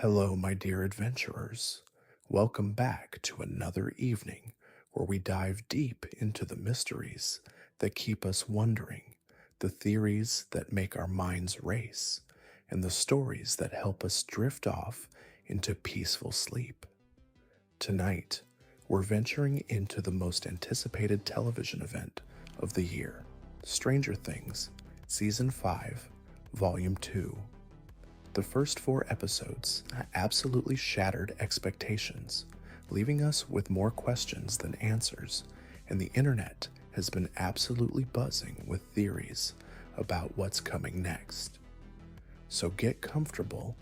Hello, my dear adventurers. Welcome back to another evening where we dive deep into the mysteries that keep us wondering, the theories that make our minds race, and the stories that help us drift off into peaceful sleep. Tonight, we're venturing into the most anticipated television event of the year, Stranger Things, Season 5, Volume 2. The first 4 episodes absolutely shattered expectations, leaving us with more questions than answers, and the internet has been absolutely buzzing with theories about what's coming next. So get comfortable,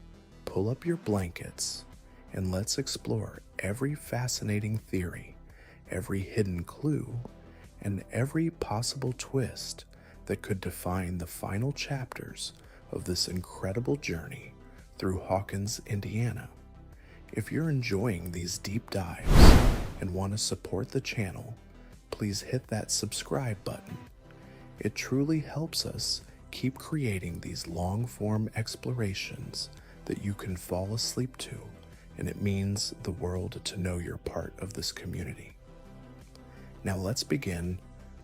pull up your blankets, and let's explore every fascinating theory, every hidden clue, and every possible twist that could define the final chapters of this incredible journey through Hawkins, Indiana. If you're enjoying these deep dives and want to support the channel, please hit that subscribe button. It truly helps us keep creating these long-form explorations that you can fall asleep to, and it means the world to know you're part of this community. Now let's begin.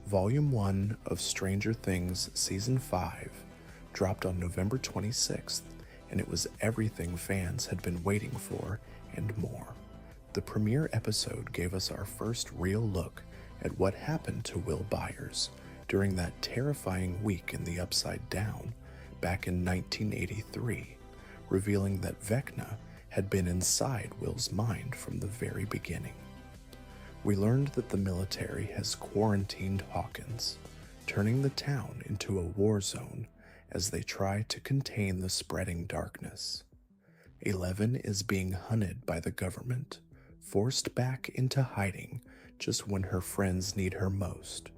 Volume 1 of Stranger Things Season 5 dropped on November 26th, and it was everything fans had been waiting for and more. The premiere episode gave us our first real look at what happened to Will Byers during that terrifying week in the Upside Down back in 1983, revealing that Vecna had been inside Will's mind from the very beginning. We learned that the military has quarantined Hawkins, turning the town into a war zone as they try to contain the spreading darkness. Eleven is being hunted by the government, forced back into hiding just when her friends need her most.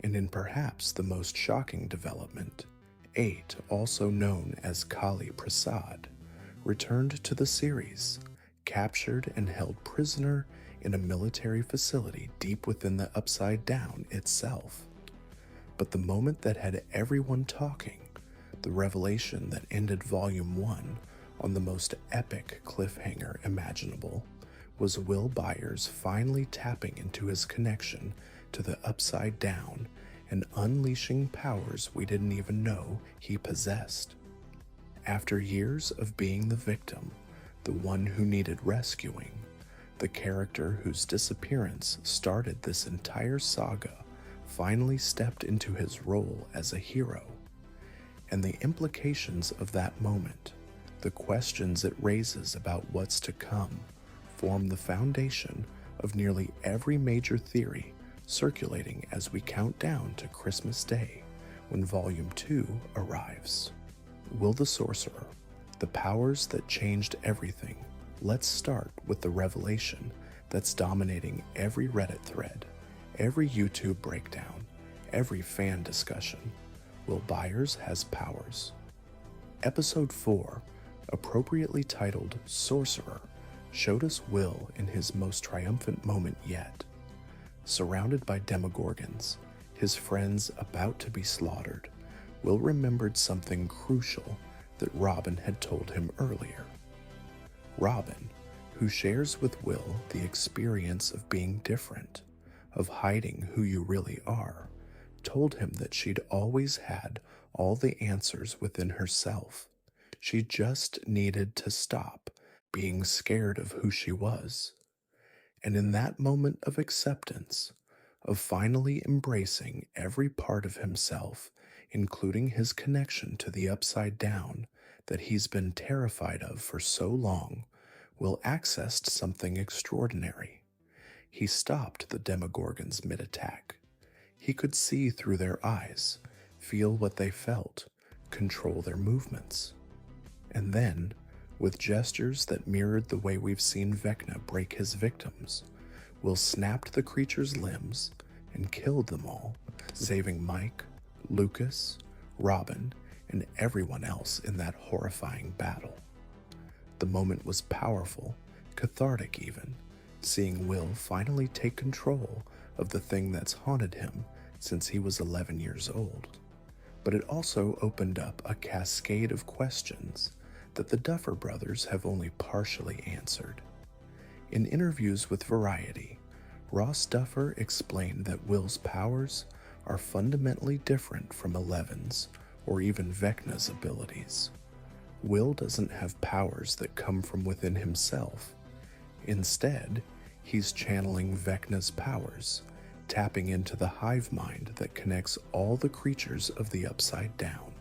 And in perhaps the most shocking development, 8, also known as Kali Prasad, returned to the series, captured and held prisoner in a military facility deep within the Upside Down itself. But the moment that had everyone talking, the revelation that ended Volume 1 on the most epic cliffhanger imaginable, was Will Byers finally tapping into his connection to the Upside Down and unleashing powers we didn't even know he possessed. After years of being the victim, the one who needed rescuing, the character whose disappearance started this entire saga finally stepped into his role as a hero. And the implications of that moment, the questions it raises about what's to come, form the foundation of nearly every major theory circulating as we count down to Christmas Day when Volume 2 arrives. Will the Sorcerer, the powers that changed everything. Let's start with the revelation that's dominating every Reddit thread, every YouTube breakdown, every fan discussion. Will Byers has powers. Episode 4, appropriately titled Sorcerer, showed us Will in his most triumphant moment yet. Surrounded by Demogorgons, his friends about to be slaughtered, Will remembered something crucial that Robin had told him earlier. Robin, who shares with Will the experience of being different, of hiding who you really are, told him that she'd always had all the answers within herself. She just needed to stop being scared of who she was. And in that moment of acceptance, of finally embracing every part of himself, including his connection to the Upside Down that he's been terrified of for so long, Will accessed something extraordinary. He stopped the Demogorgons mid-attack. He could see through their eyes, feel what they felt, control their movements. And then, with gestures that mirrored the way we've seen Vecna break his victims, Will snapped the creature's limbs and killed them all, saving Mike, Lucas, Robin, and everyone else in that horrifying battle. The moment was powerful, cathartic even, seeing Will finally take control of the thing that's haunted him since he was 11 years old. But it also opened up a cascade of questions that the Duffer Brothers have only partially answered. In interviews with Variety, Ross Duffer explained that Will's powers are fundamentally different from Eleven's or even Vecna's abilities. Will doesn't have powers that come from within himself. Instead, he's channeling Vecna's powers, tapping into the hive mind that connects all the creatures of the Upside Down.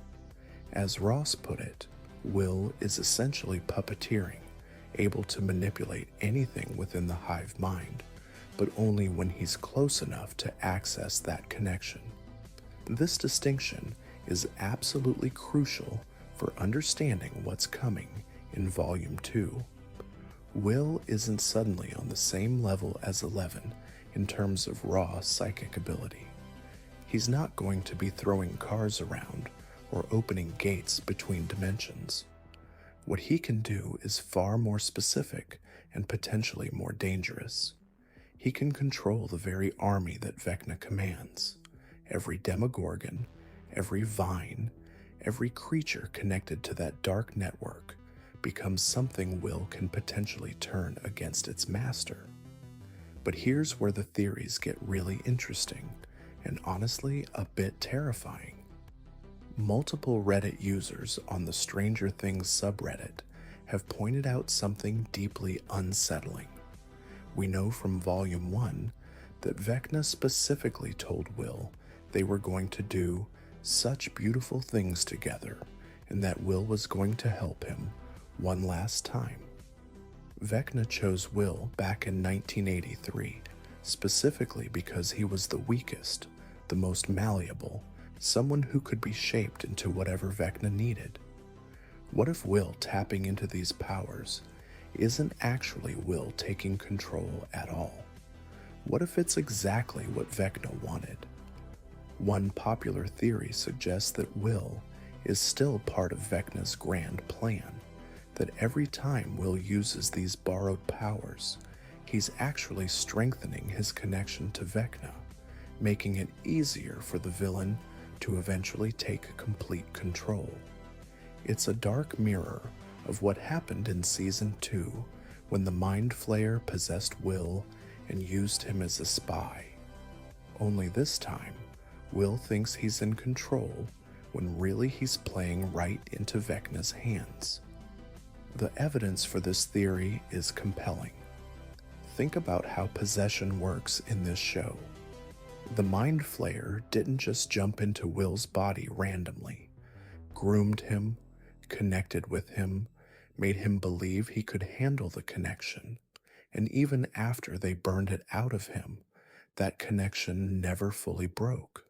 As Ross put it, Will is essentially puppeteering, able to manipulate anything within the hive mind, but only when he's close enough to access that connection. This distinction is absolutely crucial for understanding what's coming in Volume 2. Will isn't suddenly on the same level as 11 in terms of raw psychic ability. He's not going to be throwing cars around or opening gates between dimensions. What he can do is far more specific and potentially more dangerous. He can control the very army that Vecna commands. Every Demogorgon, every vine, every creature connected to that dark network becomes something Will can potentially turn against its master. But here's where the theories get really interesting and honestly a bit terrifying. Multiple Reddit users on the Stranger Things subreddit have pointed out something deeply unsettling. We know from Volume 1 that Vecna specifically told Will they were going to do such beautiful things together and that Will was going to help him one last time. Vecna chose Will back in 1983 specifically because he was the weakest, the most malleable, someone who could be shaped into whatever Vecna needed. What if Will tapping into these powers isn't actually Will taking control at all? What if it's exactly what Vecna wanted? One popular theory suggests that Will is still part of Vecna's grand plan, that every time Will uses these borrowed powers, he's actually strengthening his connection to Vecna, making it easier for the villain to eventually take complete control. It's a dark mirror of what happened in Season 2 when the Mind Flayer possessed Will and used him as a spy. Only this time, Will thinks he's in control when really he's playing right into Vecna's hands. The evidence for this theory is compelling. Think about how possession works in this show. The Mind Flayer didn't just jump into Will's body randomly, groomed him, connected with him, made him believe he could handle the connection, and even after they burned it out of him, that connection never fully broke.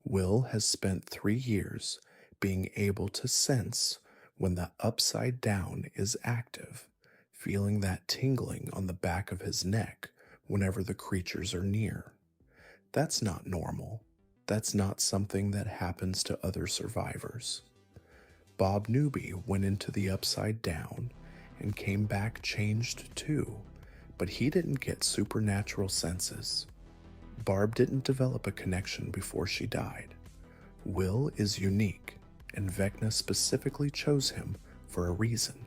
Will has spent 3 years being able to sense when the Upside Down is active, feeling that tingling on the back of his neck whenever the creatures are near. That's not normal. That's not something that happens to other survivors. Bob Newby went into the Upside Down and came back changed too, but he didn't get supernatural senses. Barb didn't develop a connection before she died. Will is unique, and Vecna specifically chose him for a reason.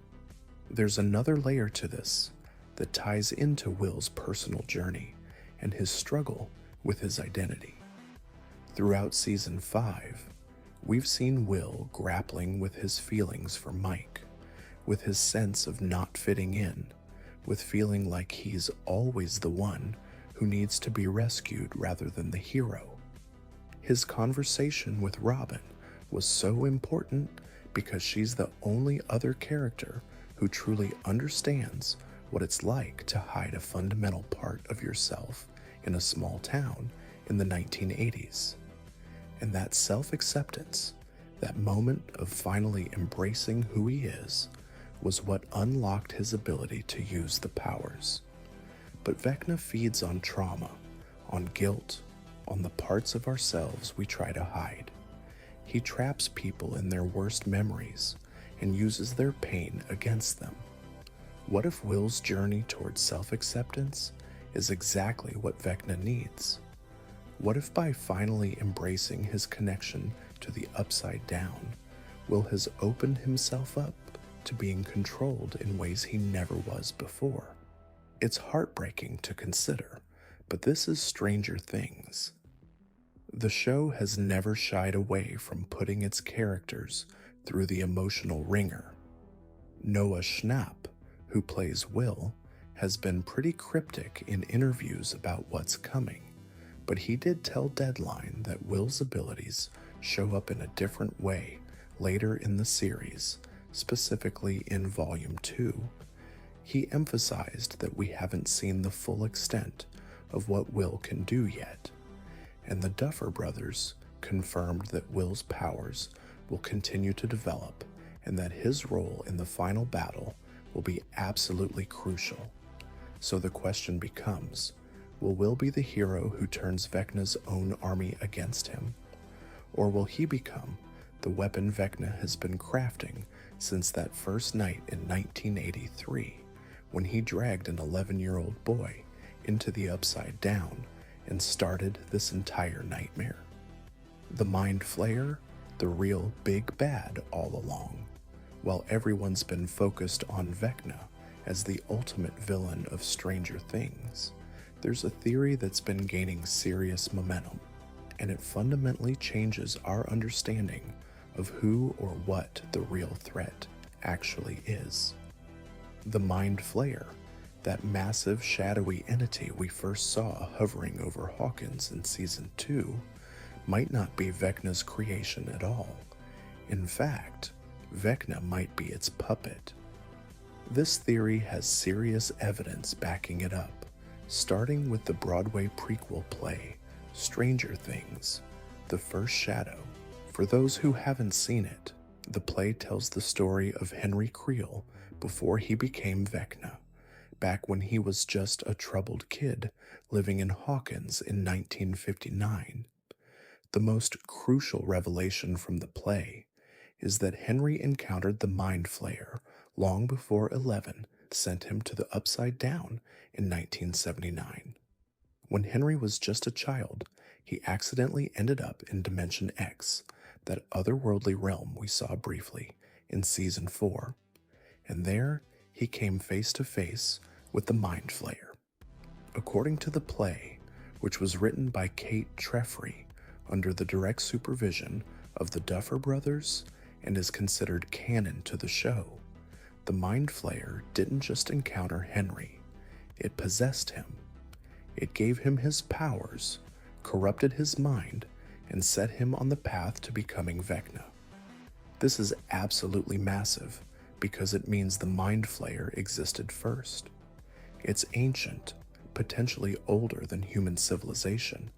There's another layer to this that ties into Will's personal journey and his struggle with his identity. Throughout Season 5, we've seen Will grappling with his feelings for Mike, with his sense of not fitting in, with feeling like he's always the one who needs to be rescued rather than the hero. His conversation with Robin was so important because she's the only other character who truly understands what it's like to hide a fundamental part of yourself in a small town in the 1980s. And that self-acceptance, that moment of finally embracing who he is, was what unlocked his ability to use the powers. But Vecna feeds on trauma, on guilt, on the parts of ourselves we try to hide. He traps people in their worst memories and uses their pain against them. What if Will's journey towards self-acceptance is exactly what Vecna needs? What if by finally embracing his connection to the Upside Down, Will has opened himself up to being controlled in ways he never was before. It's heartbreaking to consider, but this is Stranger Things. The show has never shied away from putting its characters through the emotional ringer. Noah Schnapp, who plays Will, has been pretty cryptic in interviews about what's coming, but he did tell Deadline that Will's abilities show up in a different way later in the series, specifically in Volume 2. He emphasized that we haven't seen the full extent of what Will can do yet, and the Duffer Brothers confirmed that Will's powers will continue to develop and that his role in the final battle will be absolutely crucial. So the question becomes, will Will be the hero who turns Vecna's own army against him? Or will he become the weapon Vecna has been crafting since that first night in 1983, when he dragged an 11-year-old boy into the Upside Down and started this entire nightmare? The Mind Flayer, the real big bad all along, while everyone's been focused on Vecna as the ultimate villain of Stranger Things, there's a theory that's been gaining serious momentum, and it fundamentally changes our understanding of who or what the real threat actually is. The Mind Flayer, that massive shadowy entity we first saw hovering over Hawkins in Season 2, might not be Vecna's creation at all. In fact, Vecna might be its puppet. This theory has serious evidence backing it up, starting with the Broadway prequel play, Stranger Things, The First Shadow. For those who haven't seen it, the play tells the story of Henry Creel before he became Vecna, back when he was just a troubled kid living in Hawkins in 1959. The most crucial revelation from the play is that Henry encountered the Mind Flayer long before 11 sent him to the Upside Down in 1979. When Henry was just a child, he accidentally ended up in Dimension X, that otherworldly realm we saw briefly in Season 4, and there he came face to face with the Mind Flayer. According to the play, which was written by Kate Trefry under the direct supervision of the Duffer Brothers and is considered canon to the show, the Mind Flayer didn't just encounter Henry, it possessed him. It gave him his powers, corrupted his mind, and set him on the path to becoming Vecna. This is absolutely massive because it means the Mind Flayer existed first. It's ancient, potentially older than human civilization,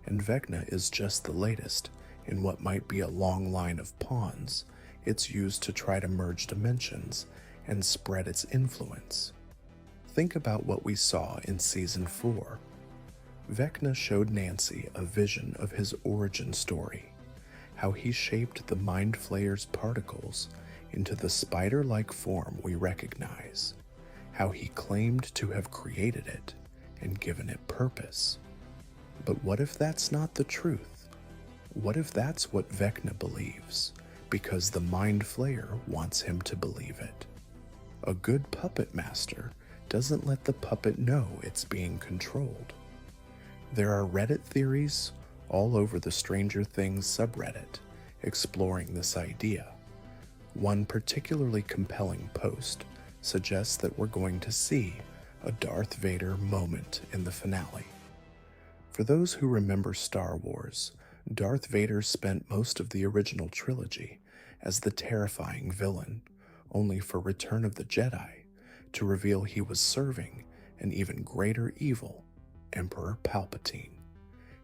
and Vecna is just the latest in what might be a long line of pawns it's used to try to merge dimensions and spread its influence. Think about what we saw in Season 4. Vecna showed Nancy a vision of his origin story, how he shaped the Mind Flayer's particles into the spider-like form we recognize, how he claimed to have created it and given it purpose. But what if that's not the truth? What if that's what Vecna believes, because the Mind Flayer wants him to believe it? A good puppet master doesn't let the puppet know it's being controlled. There are Reddit theories all over the Stranger Things subreddit exploring this idea. One particularly compelling post suggests that we're going to see a Darth Vader moment in the finale. For those who remember Star Wars, Darth Vader spent most of the original trilogy as the terrifying villain, only for Return of the Jedi to reveal he was serving an even greater evil, Emperor Palpatine.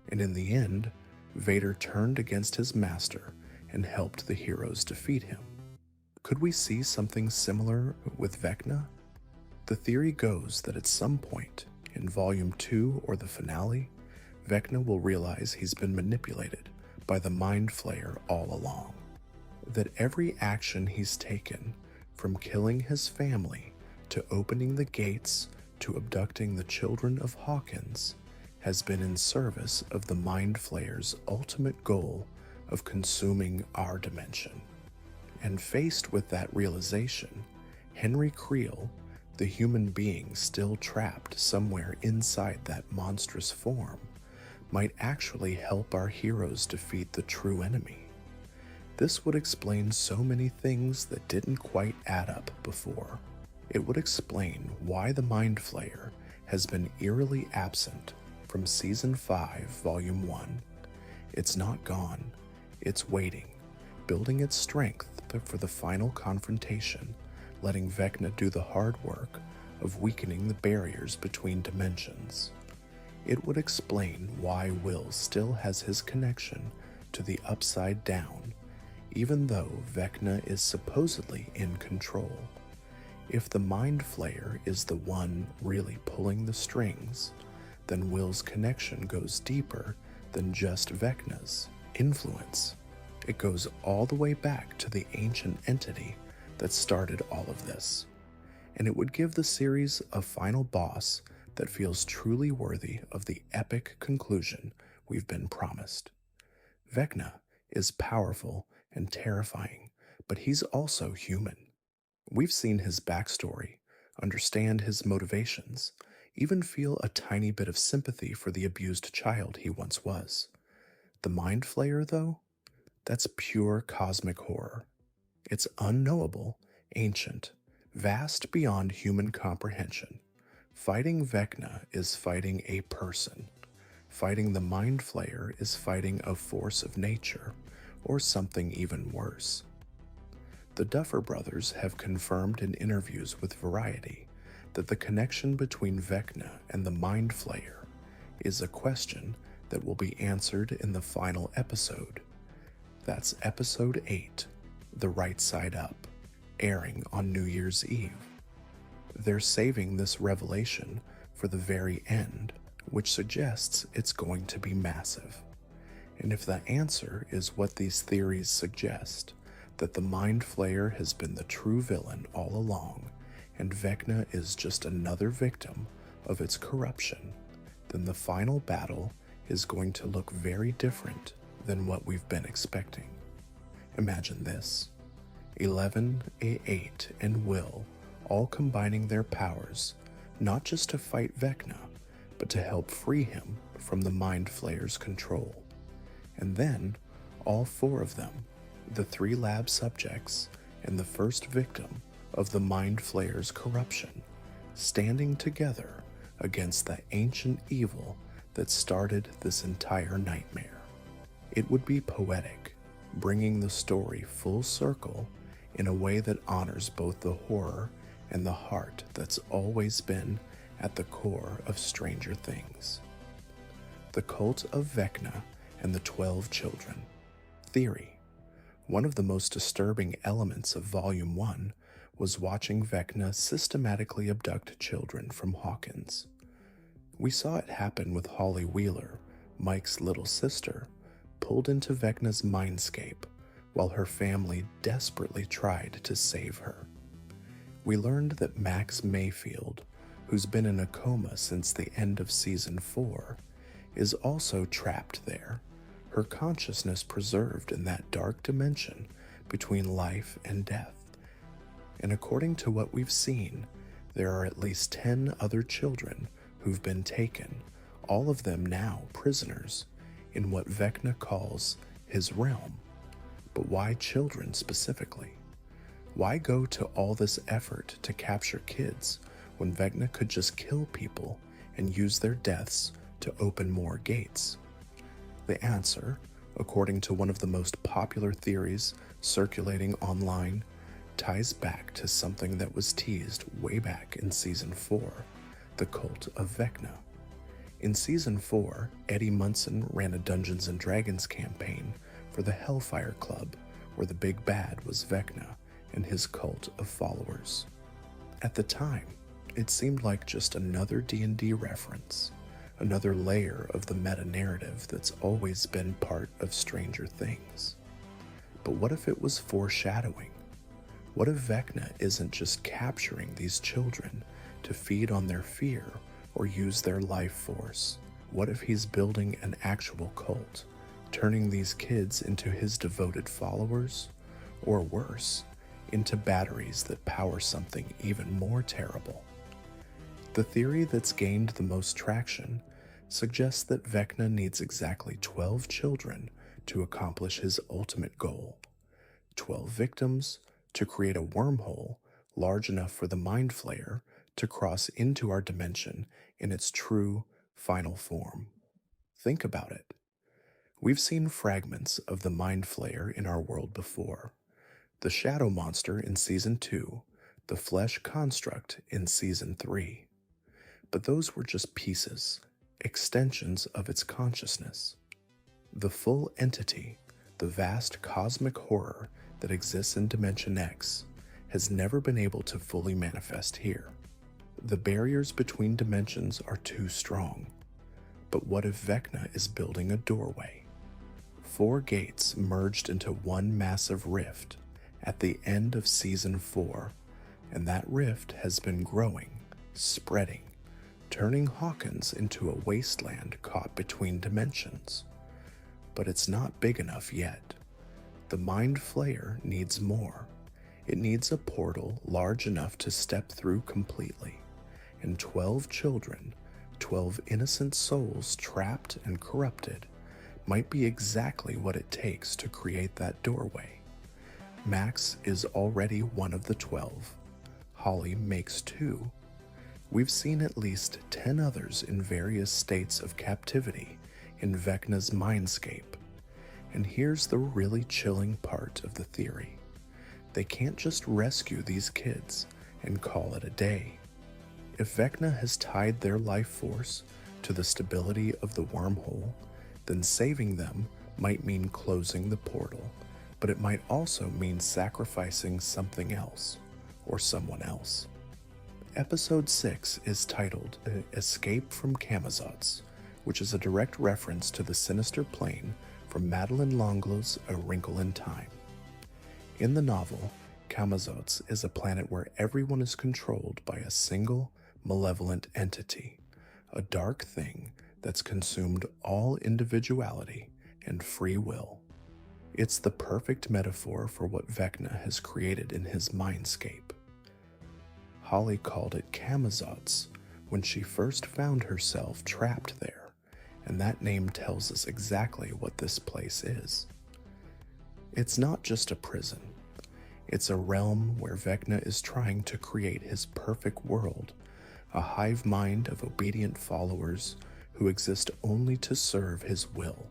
And in the end, Vader turned against his master and helped the heroes defeat him. Could we see something similar with Vecna? The theory goes that at some point in Volume 2 or the finale, Vecna will realize he's been manipulated by the Mind Flayer all along. That every action he's taken, from killing his family to opening the gates to abducting the children of Hawkins, has been in service of the Mind Flayer's ultimate goal of consuming our dimension. And faced with that realization, Henry Creel, the human being still trapped somewhere inside that monstrous form, might actually help our heroes defeat the true enemy. This would explain so many things that didn't quite add up before. It would explain why the Mind Flayer has been eerily absent from Season 5, Volume 1. It's not gone, it's waiting, building its strength for the final confrontation, letting Vecna do the hard work of weakening the barriers between dimensions. It would explain why Will still has his connection to the Upside Down, even though Vecna is supposedly in control. If the Mind Flayer is the one really pulling the strings, then Will's connection goes deeper than just Vecna's influence. It goes all the way back to the ancient entity that started all of this, and it would give the series a final boss that feels truly worthy of the epic conclusion we've been promised. Vecna is powerful and terrifying, but he's also human. We've seen his backstory, understand his motivations, even feel a tiny bit of sympathy for the abused child he once was. The Mind Flayer, though, that's pure cosmic horror. It's unknowable, ancient, vast beyond human comprehension. Fighting Vecna is fighting a person. Fighting the Mind Flayer is fighting a force of nature, or something even worse. The Duffer Brothers have confirmed in interviews with Variety that the connection between Vecna and the Mind Flayer is a question that will be answered in the final episode. That's Episode 8, The Right Side Up, airing on New Year's Eve. They're saving this revelation for the very end, which suggests it's going to be massive. And if the answer is what these theories suggest, that the Mind Flayer has been the true villain all along, and Vecna is just another victim of its corruption, then the final battle is going to look very different than what we've been expecting. Imagine this: 11, A8, and Will all combining their powers, not just to fight Vecna, but to help free him from the Mind Flayer's control. And then, all four of them, the 3 lab subjects and the first victim of the Mind Flayer's corruption, standing together against the ancient evil that started this entire nightmare. It would be poetic, bringing the story full circle in a way that honors both the horror and the heart that's always been at the core of Stranger Things. The Cult of Vecna and the 12 Children. Theory. One of the most disturbing elements of Volume 1 was watching Vecna systematically abduct children from Hawkins. We saw it happen with Holly Wheeler, Mike's little sister, pulled into Vecna's mindscape while her family desperately tried to save her. We learned that Max Mayfield, who's been in a coma since the end of Season 4, is also trapped there, her consciousness preserved in that dark dimension between life and death. And according to what we've seen, there are at least 10 other children who've been taken, all of them now prisoners, in what Vecna calls his realm. But why children specifically? Why go to all this effort to capture kids when Vecna could just kill people and use their deaths to open more gates? The answer, according to one of the most popular theories circulating online, ties back to something that was teased way back in Season 4, the Cult of Vecna. In Season 4, Eddie Munson ran a Dungeons & Dragons campaign for the Hellfire Club, where the big bad was Vecna and his cult of followers. At the time, it seemed like just another D&D reference, another layer of the meta-narrative that's always been part of Stranger Things. But what if it was foreshadowing? What if Vecna isn't just capturing these children to feed on their fear or use their life force? What if he's building an actual cult, turning these kids into his devoted followers? or worse, into batteries that power something even more terrible. The theory that's gained the most traction suggests that Vecna needs exactly 12 children to accomplish his ultimate goal: 12 victims to create a wormhole large enough for the Mind Flayer to cross into our dimension in its true final form. Think about it. We've seen fragments of the Mind Flayer in our world before: the Shadow Monster in Season 2, the Flesh Construct in Season 3. But those were just pieces, extensions of its consciousness. The full entity, the vast cosmic horror that exists in Dimension X, has never been able to fully manifest here. The barriers between dimensions are too strong. But what if Vecna is building a doorway? 4 gates merged into one massive rift at the end of Season 4, and that rift has been growing, spreading, turning Hawkins into a wasteland caught between dimensions. But it's not big enough yet. The Mind Flayer needs more. It needs a portal large enough to step through completely, and 12 children, 12 innocent souls trapped and corrupted, might be exactly what it takes to create that doorway. Max is already one of the 12. Holly makes 2. We've seen at least 10 others in various states of captivity in Vecna's mindscape. And here's the really chilling part of the theory. They can't just rescue these kids and call it a day. If Vecna has tied their life force to the stability of the wormhole, then saving them might mean closing the portal, but it might also mean sacrificing something else or someone else. Episode 6 is titled Escape from Camazotz, which is a direct reference to the sinister plane from Madeleine L'Engle's A Wrinkle in Time. In the novel, Camazotz is a planet where everyone is controlled by a single, malevolent entity, a dark thing that's consumed all individuality and free will. It's the perfect metaphor for what Vecna has created in his mindscape. Holly called it Camazotz when she first found herself trapped there, and that name tells us exactly what this place is. It's not just a prison. It's a realm where Vecna is trying to create his perfect world, a hive mind of obedient followers who exist only to serve his will.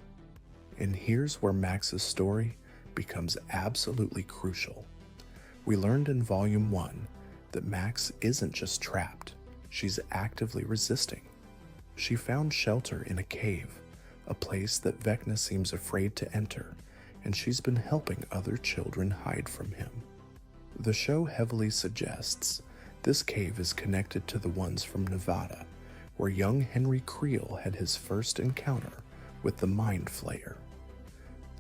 And here's where Max's story becomes absolutely crucial. We learned in Volume 1 that Max isn't just trapped, she's actively resisting. She found shelter in a cave, a place that Vecna seems afraid to enter, and she's been helping other children hide from him. The show heavily suggests this cave is connected to the ones from Nevada, where young Henry Creel had his first encounter with the Mind Flayer.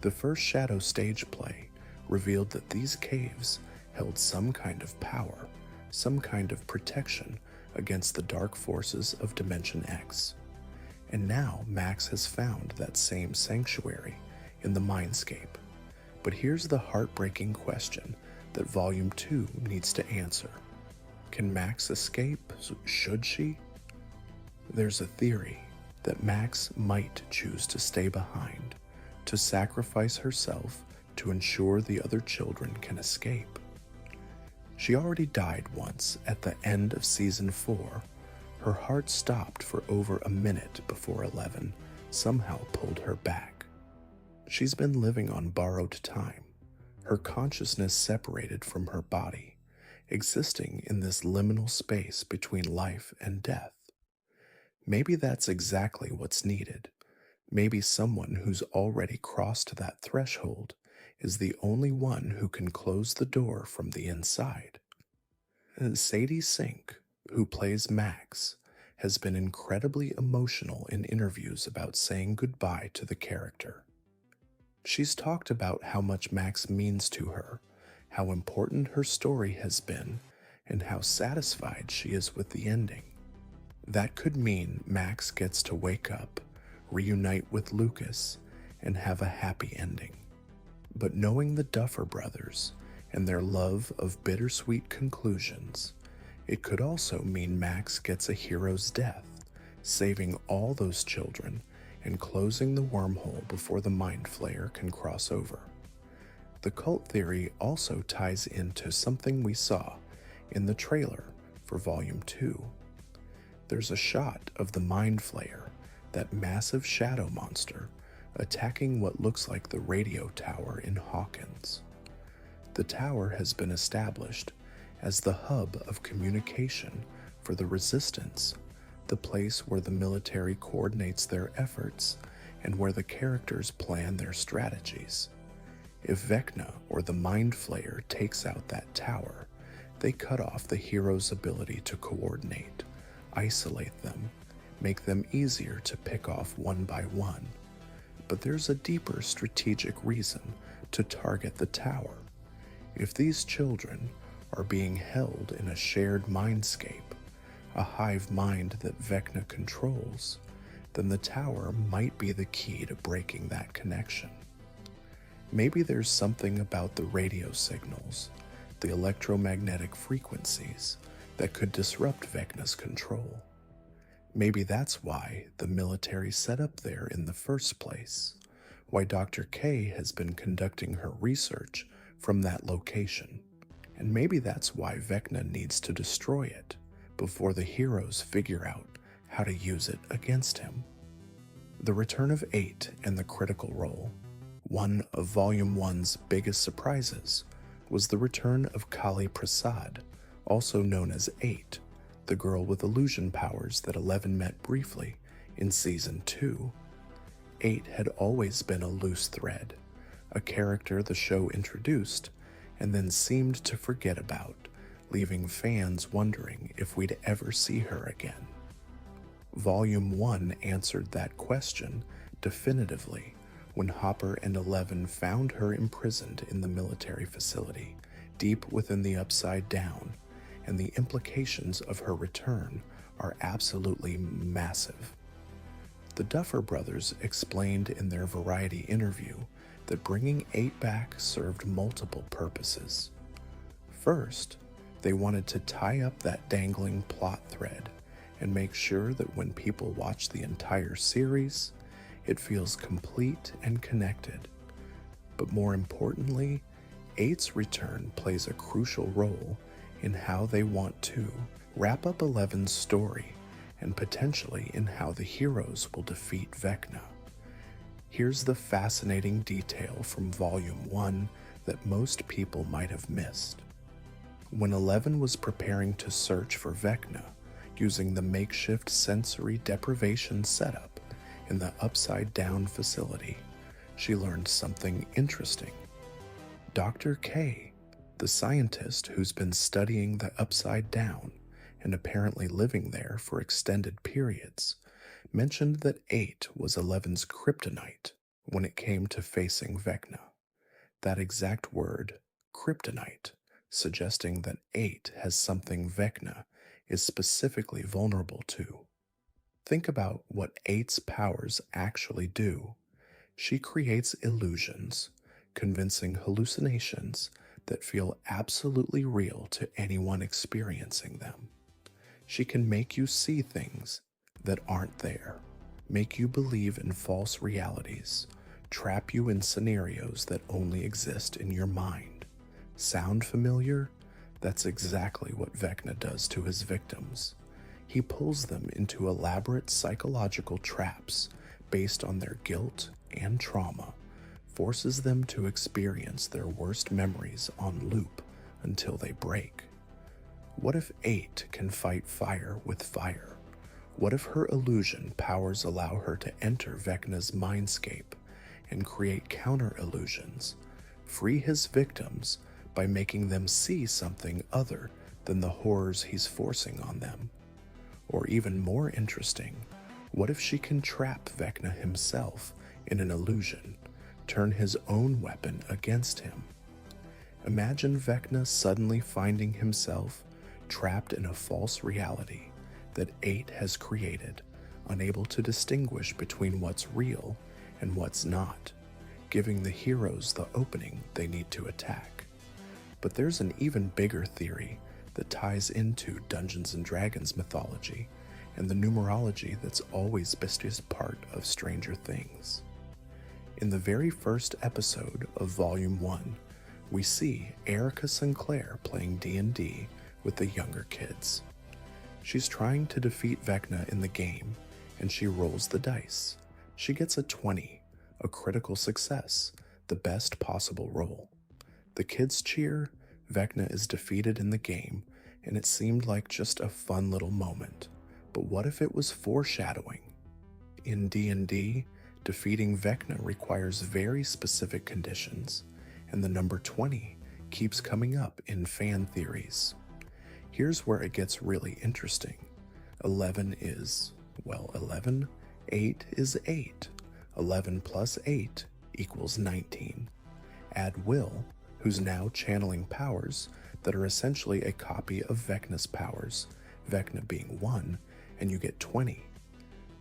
The first Shadow stage play revealed that these caves held some kind of power, some kind of protection against the dark forces of Dimension X. And now Max has found that same sanctuary in the Mindscape. But here's the heartbreaking question that Volume 2 needs to answer. Can Max escape? Should she? There's a theory that Max might choose to stay behind, to sacrifice herself to ensure the other children can escape. She already died once at the end of Season 4. Her heart stopped for over a minute before 11 somehow pulled her back. She's been living on borrowed time, her consciousness separated from her body, existing in this liminal space between life and death. Maybe that's exactly what's needed. Maybe someone who's already crossed that threshold is the only one who can close the door from the inside. Sadie Sink, who plays Max, has been incredibly emotional in interviews about saying goodbye to the character. She's talked about how much Max means to her, how important her story has been, and how satisfied she is with the ending. That could mean Max gets to wake up, reunite with Lucas, and have a happy ending. But knowing the Duffer Brothers and their love of bittersweet conclusions. It could also mean Max gets a hero's death, saving all those children and closing the wormhole before the Mind Flayer can cross over. The cult theory also ties into something we saw in the trailer for Volume 2. There's a shot of the Mind Flayer, that massive shadow monster, attacking what looks like the radio tower in Hawkins. The tower has been established as the hub of communication for the Resistance, the place where the military coordinates their efforts and where the characters plan their strategies. If Vecna or the Mind Flayer takes out that tower, they cut off the hero's ability to coordinate, isolate them, make them easier to pick off one by one. But there's a deeper strategic reason to target the tower. If these children are being held in a shared mindscape, a hive mind that Vecna controls, then the tower might be the key to breaking that connection. Maybe there's something about the radio signals, the electromagnetic frequencies, that could disrupt Vecna's control. Maybe that's why the military set up there in the first place, why Dr. K has been conducting her research from that location. And maybe that's why Vecna needs to destroy it before the heroes figure out how to use it against him. The return of 8 and the critical role. One of Volume 1's biggest surprises was the return of Kali Prasad, also known as 8, the girl with illusion powers that 11 met briefly in Season 2. 8 had always been a loose thread, a character the show introduced and then seemed to forget about, leaving fans wondering if we'd ever see her again. Volume 1 answered that question definitively when Hopper and 11 found her imprisoned in the military facility, deep within the Upside Down, and the implications of her return are absolutely massive. The Duffer Brothers explained in their Variety interview that bringing 8 back served multiple purposes. First, they wanted to tie up that dangling plot thread and make sure that when people watch the entire series, it feels complete and connected. But more importantly, 8's return plays a crucial role in how they want to wrap up 11's story and potentially in how the heroes will defeat Vecna. Here's the fascinating detail from Volume 1 that most people might have missed. When 11 was preparing to search for Vecna using the makeshift sensory deprivation setup in the Upside Down facility, she learned something interesting. Dr. K, the scientist who's been studying the Upside Down and apparently living there for extended periods, mentioned that 8 was 11's kryptonite when it came to facing Vecna. That exact word, kryptonite, suggesting that 8 has something Vecna is specifically vulnerable to. Think about what 8's powers actually do. She creates illusions, convincing hallucinations that feel absolutely real to anyone experiencing them. She can make you see things that aren't there, make you believe in false realities, trap you in scenarios that only exist in your mind. Sound familiar? That's exactly what Vecna does to his victims. He pulls them into elaborate psychological traps based on their guilt and trauma, forces them to experience their worst memories on loop until they break. What if 8 can fight fire with fire? What if her illusion powers allow her to enter Vecna's mindscape and create counter-illusions, free his victims by making them see something other than the horrors he's forcing on them? Or even more interesting, what if she can trap Vecna himself in an illusion, turn his own weapon against him? Imagine Vecna suddenly finding himself trapped in a false reality that 8 has created, unable to distinguish between what's real and what's not, giving the heroes the opening they need to attack. But there's an even bigger theory that ties into Dungeons and Dragons mythology and the numerology that's always been a part of Stranger Things. In the very first episode of Volume 1, we see Erica Sinclair playing D&D with the younger kids. She's trying to defeat Vecna in the game, and she rolls the dice. She gets a 20, a critical success, the best possible roll. The kids cheer, Vecna is defeated in the game, and it seemed like just a fun little moment. But what if it was foreshadowing? In D&D, defeating Vecna requires very specific conditions, and the number 20 keeps coming up in fan theories. Here's where it gets really interesting. 11 is, well, 11. 8 is 8. 11 plus 8 equals 19. Add Will, who's now channeling powers that are essentially a copy of Vecna's powers, Vecna being 1, and you get 20.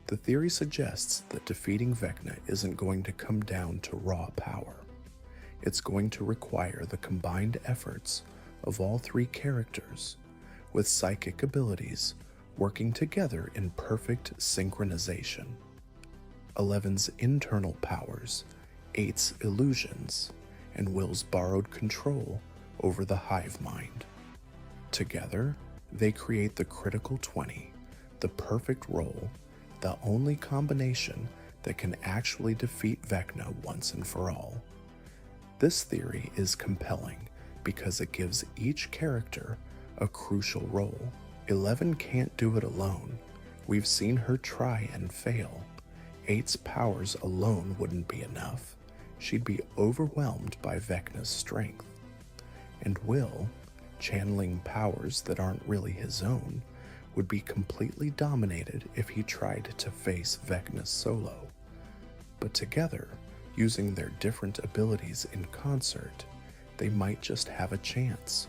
The theory suggests that defeating Vecna isn't going to come down to raw power. It's going to require the combined efforts of all three characters, with psychic abilities working together in perfect synchronization. 11's internal powers, 8's illusions, and Will's borrowed control over the hive mind. Together, they create the critical 20, the perfect roll, the only combination that can actually defeat Vecna once and for all. This theory is compelling because it gives each character a crucial role. 11 can't do it alone. We've seen her try and fail. 8's powers alone wouldn't be enough. She'd be overwhelmed by Vecna's strength. And Will, channeling powers that aren't really his own, would be completely dominated if he tried to face Vecna solo. But together, using their different abilities in concert, they might just have a chance.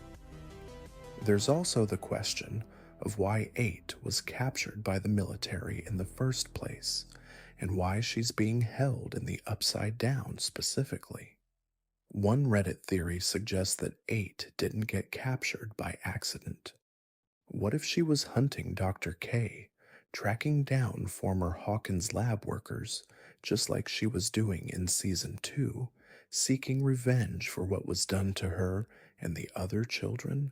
There's also the question of why 8 was captured by the military in the first place, and why she's being held in the Upside Down specifically. One Reddit theory suggests that 8 didn't get captured by accident. What if she was hunting Dr. K, tracking down former Hawkins lab workers, just like she was doing in Season 2, seeking revenge for what was done to her and the other children?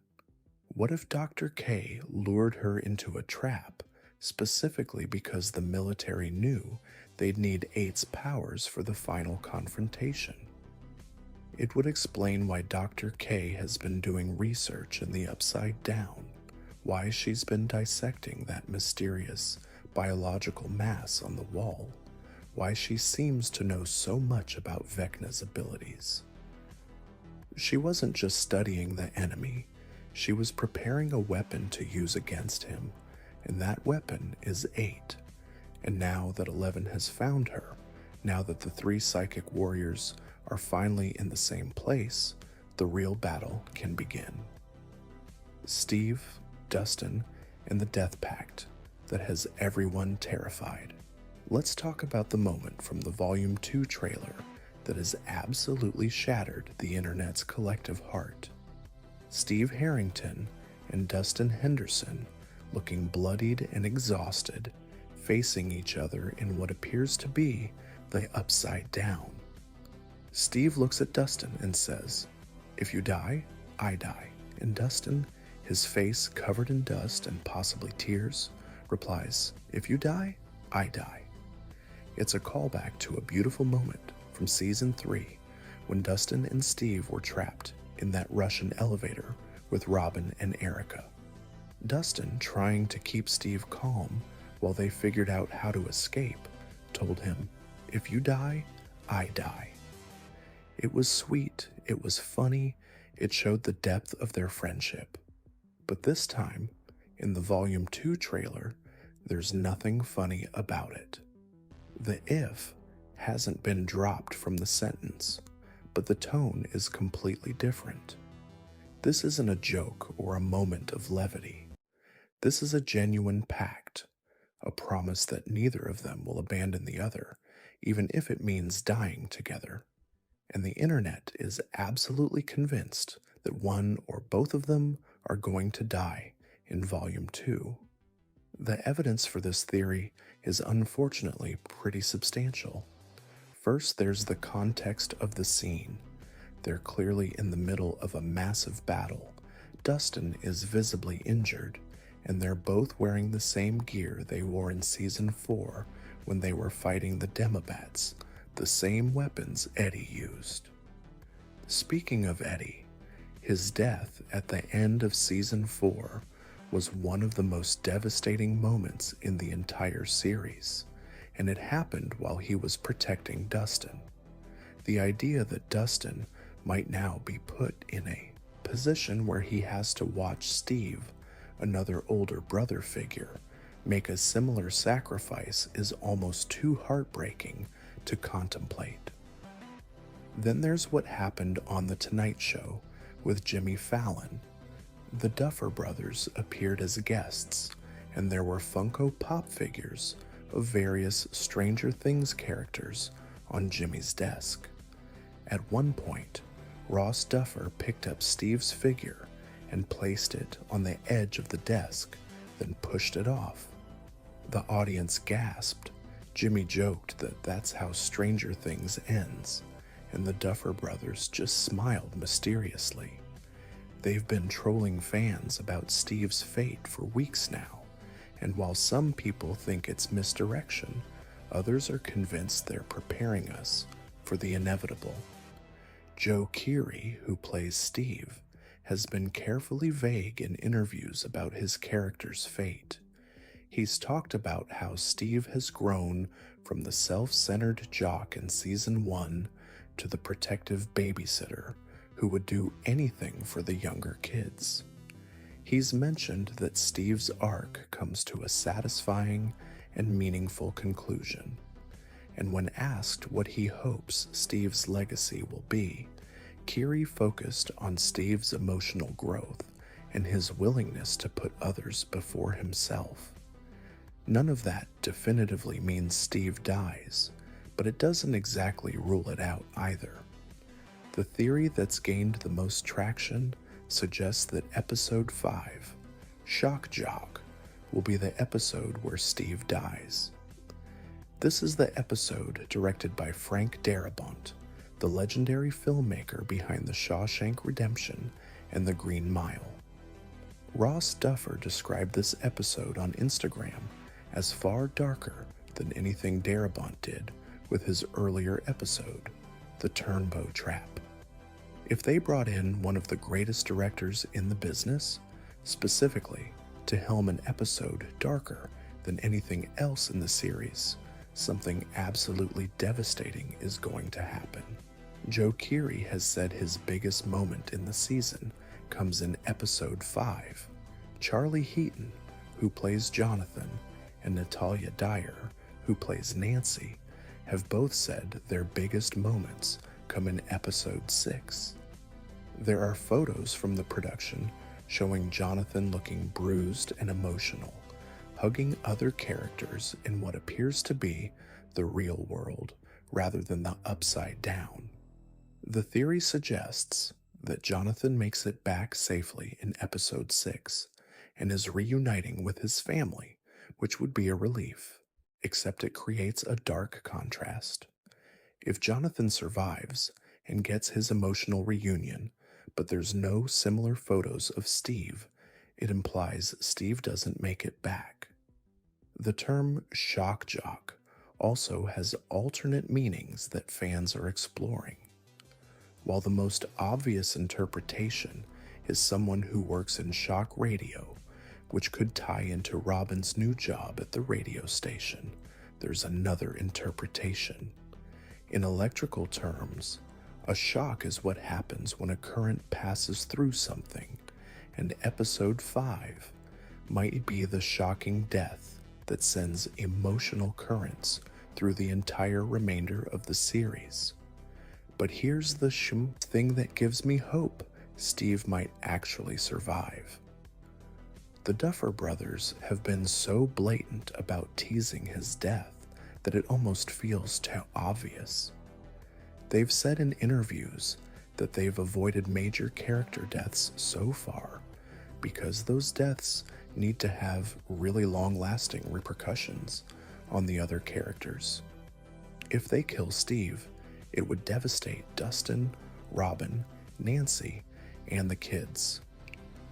What if Dr. K lured her into a trap, specifically because the military knew they'd need 8's powers for the final confrontation? It would explain why Dr. K has been doing research in the Upside Down, why she's been dissecting that mysterious biological mass on the wall, why she seems to know so much about Vecna's abilities. She wasn't just studying the enemy, she was preparing a weapon to use against him, and that weapon is 8. And now that 11 has found her, now that the three psychic warriors are finally in the same place, the real battle can begin. Steve, Dustin, and the Death Pact that has everyone terrified. Let's talk about the moment from the Volume 2 trailer that has absolutely shattered the internet's collective heart. Steve Harrington and Dustin Henderson, looking bloodied and exhausted, facing each other in what appears to be the Upside Down. Steve looks at Dustin and says, "If you die, I die." And Dustin, his face covered in dust and possibly tears, replies, "If you die, I die." It's a callback to a beautiful moment from Season 3 when Dustin and Steve were trapped in that Russian elevator with Robin and Erica. Dustin, trying to keep Steve calm while they figured out how to escape, told him, "If you die, I die." It was sweet, it was funny, it showed the depth of their friendship. But this time, in the Volume 2 trailer, there's nothing funny about it. The "if" hasn't been dropped from the sentence, but the tone is completely different. This isn't a joke or a moment of levity. This is a genuine pact, a promise that neither of them will abandon the other, even if it means dying together. And the internet is absolutely convinced that one or both of them are going to die in Volume 2. The evidence for this theory is unfortunately pretty substantial. First, there's the context of the scene. They're clearly in the middle of a massive battle. Dustin is visibly injured, and they're both wearing the same gear they wore in Season 4 when they were fighting the Demobats, the same weapons Eddie used. Speaking of Eddie, his death at the end of Season 4 was one of the most devastating moments in the entire series, and it happened while he was protecting Dustin. The idea that Dustin might now be put in a position where he has to watch Steve, another older brother figure, make a similar sacrifice is almost too heartbreaking to contemplate. Then there's what happened on The Tonight Show with Jimmy Fallon. The Duffer Brothers appeared as guests, and there were Funko Pop figures of various Stranger Things characters on Jimmy's desk. At one point, Ross Duffer picked up Steve's figure and placed it on the edge of the desk, then pushed it off. The audience gasped. Jimmy joked that that's how Stranger Things ends, and the Duffer Brothers just smiled mysteriously. They've been trolling fans about Steve's fate for weeks now, and while some people think it's misdirection, others are convinced they're preparing us for the inevitable. Joe Keery, who plays Steve, has been carefully vague in interviews about his character's fate. He's talked about how Steve has grown from the self-centered jock in Season 1 to the protective babysitter who would do anything for the younger kids. He's mentioned that Steve's arc comes to a satisfying and meaningful conclusion. And when asked what he hopes Steve's legacy will be, Keery focused on Steve's emotional growth and his willingness to put others before himself. None of that definitively means Steve dies, but it doesn't exactly rule it out either. The theory that's gained the most traction suggests that Episode 5, Shock Jock, will be the episode where Steve dies. This is the episode directed by Frank Darabont, the legendary filmmaker behind The Shawshank Redemption and The Green Mile. Ross Duffer described this episode on Instagram as far darker than anything Darabont did with his earlier episode, The Turnbow Trap. If they brought in one of the greatest directors in the business, specifically to helm an episode darker than anything else in the series, something absolutely devastating is going to happen. Joe Keery has said his biggest moment in the season comes in Episode 5. Charlie Heaton, who plays Jonathan, and Natalia Dyer, who plays Nancy, have both said their biggest moments come in Episode 6. There are photos from the production showing Jonathan looking bruised and emotional, hugging other characters in what appears to be the real world rather than the upside down. The theory suggests that Jonathan makes it back safely in Episode 6 and is reuniting with his family, which would be a relief, except it creates a dark contrast. If Jonathan survives and gets his emotional reunion, but there's no similar photos of Steve, it implies Steve doesn't make it back. The term shock jock also has alternate meanings that fans are exploring. While the most obvious interpretation is someone who works in shock radio, which could tie into Robin's new job at the radio station, there's another interpretation. In electrical terms, a shock is what happens when a current passes through something, and Episode 5 might be the shocking death that sends emotional currents through the entire remainder of the series. But here's the thing that gives me hope: Steve might actually survive. The Duffer Brothers have been so blatant about teasing his death that it almost feels too obvious. They've said in interviews that they've avoided major character deaths so far because those deaths need to have really long-lasting repercussions on the other characters. If they kill Steve, it would devastate Dustin, Robin, Nancy, and the kids.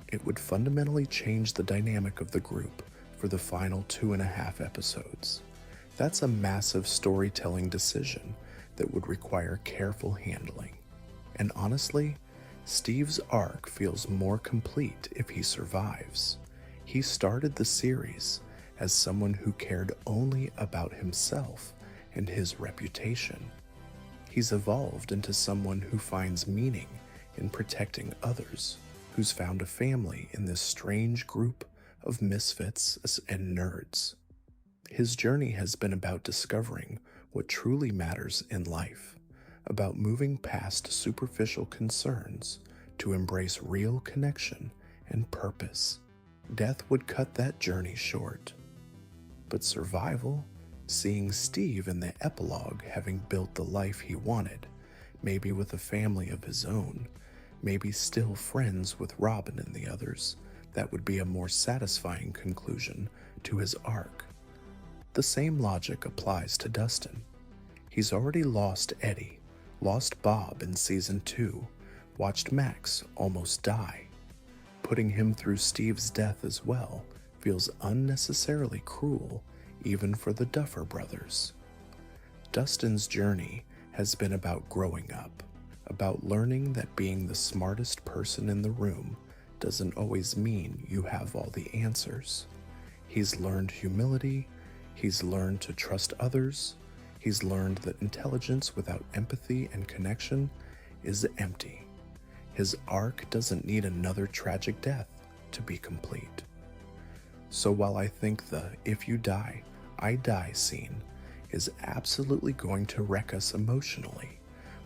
It would fundamentally change the dynamic of the group for the final 2.5 episodes. That's a massive storytelling decision that would require careful handling. And honestly, Steve's arc feels more complete if he survives. He started the series as someone who cared only about himself and his reputation. He's evolved into someone who finds meaning in protecting others, who's found a family in this strange group of misfits and nerds. His journey has been about discovering what truly matters in life, about moving past superficial concerns to embrace real connection and purpose. Death would cut that journey short. But survival, seeing Steve in the epilogue having built the life he wanted, maybe with a family of his own, maybe still friends with Robin and the others, that would be a more satisfying conclusion to his arc. The same logic applies to Dustin. He's already lost Eddie, lost Bob in season 2, watched Max almost die. Putting him through Steve's death as well feels unnecessarily cruel even for the Duffer Brothers. Dustin's journey has been about growing up, about learning that being the smartest person in the room doesn't always mean you have all the answers. He's learned humility, he's learned to trust others, he's learned that intelligence without empathy and connection is empty. His arc doesn't need another tragic death to be complete. So while I think the "if you die, I die" scene is absolutely going to wreck us emotionally,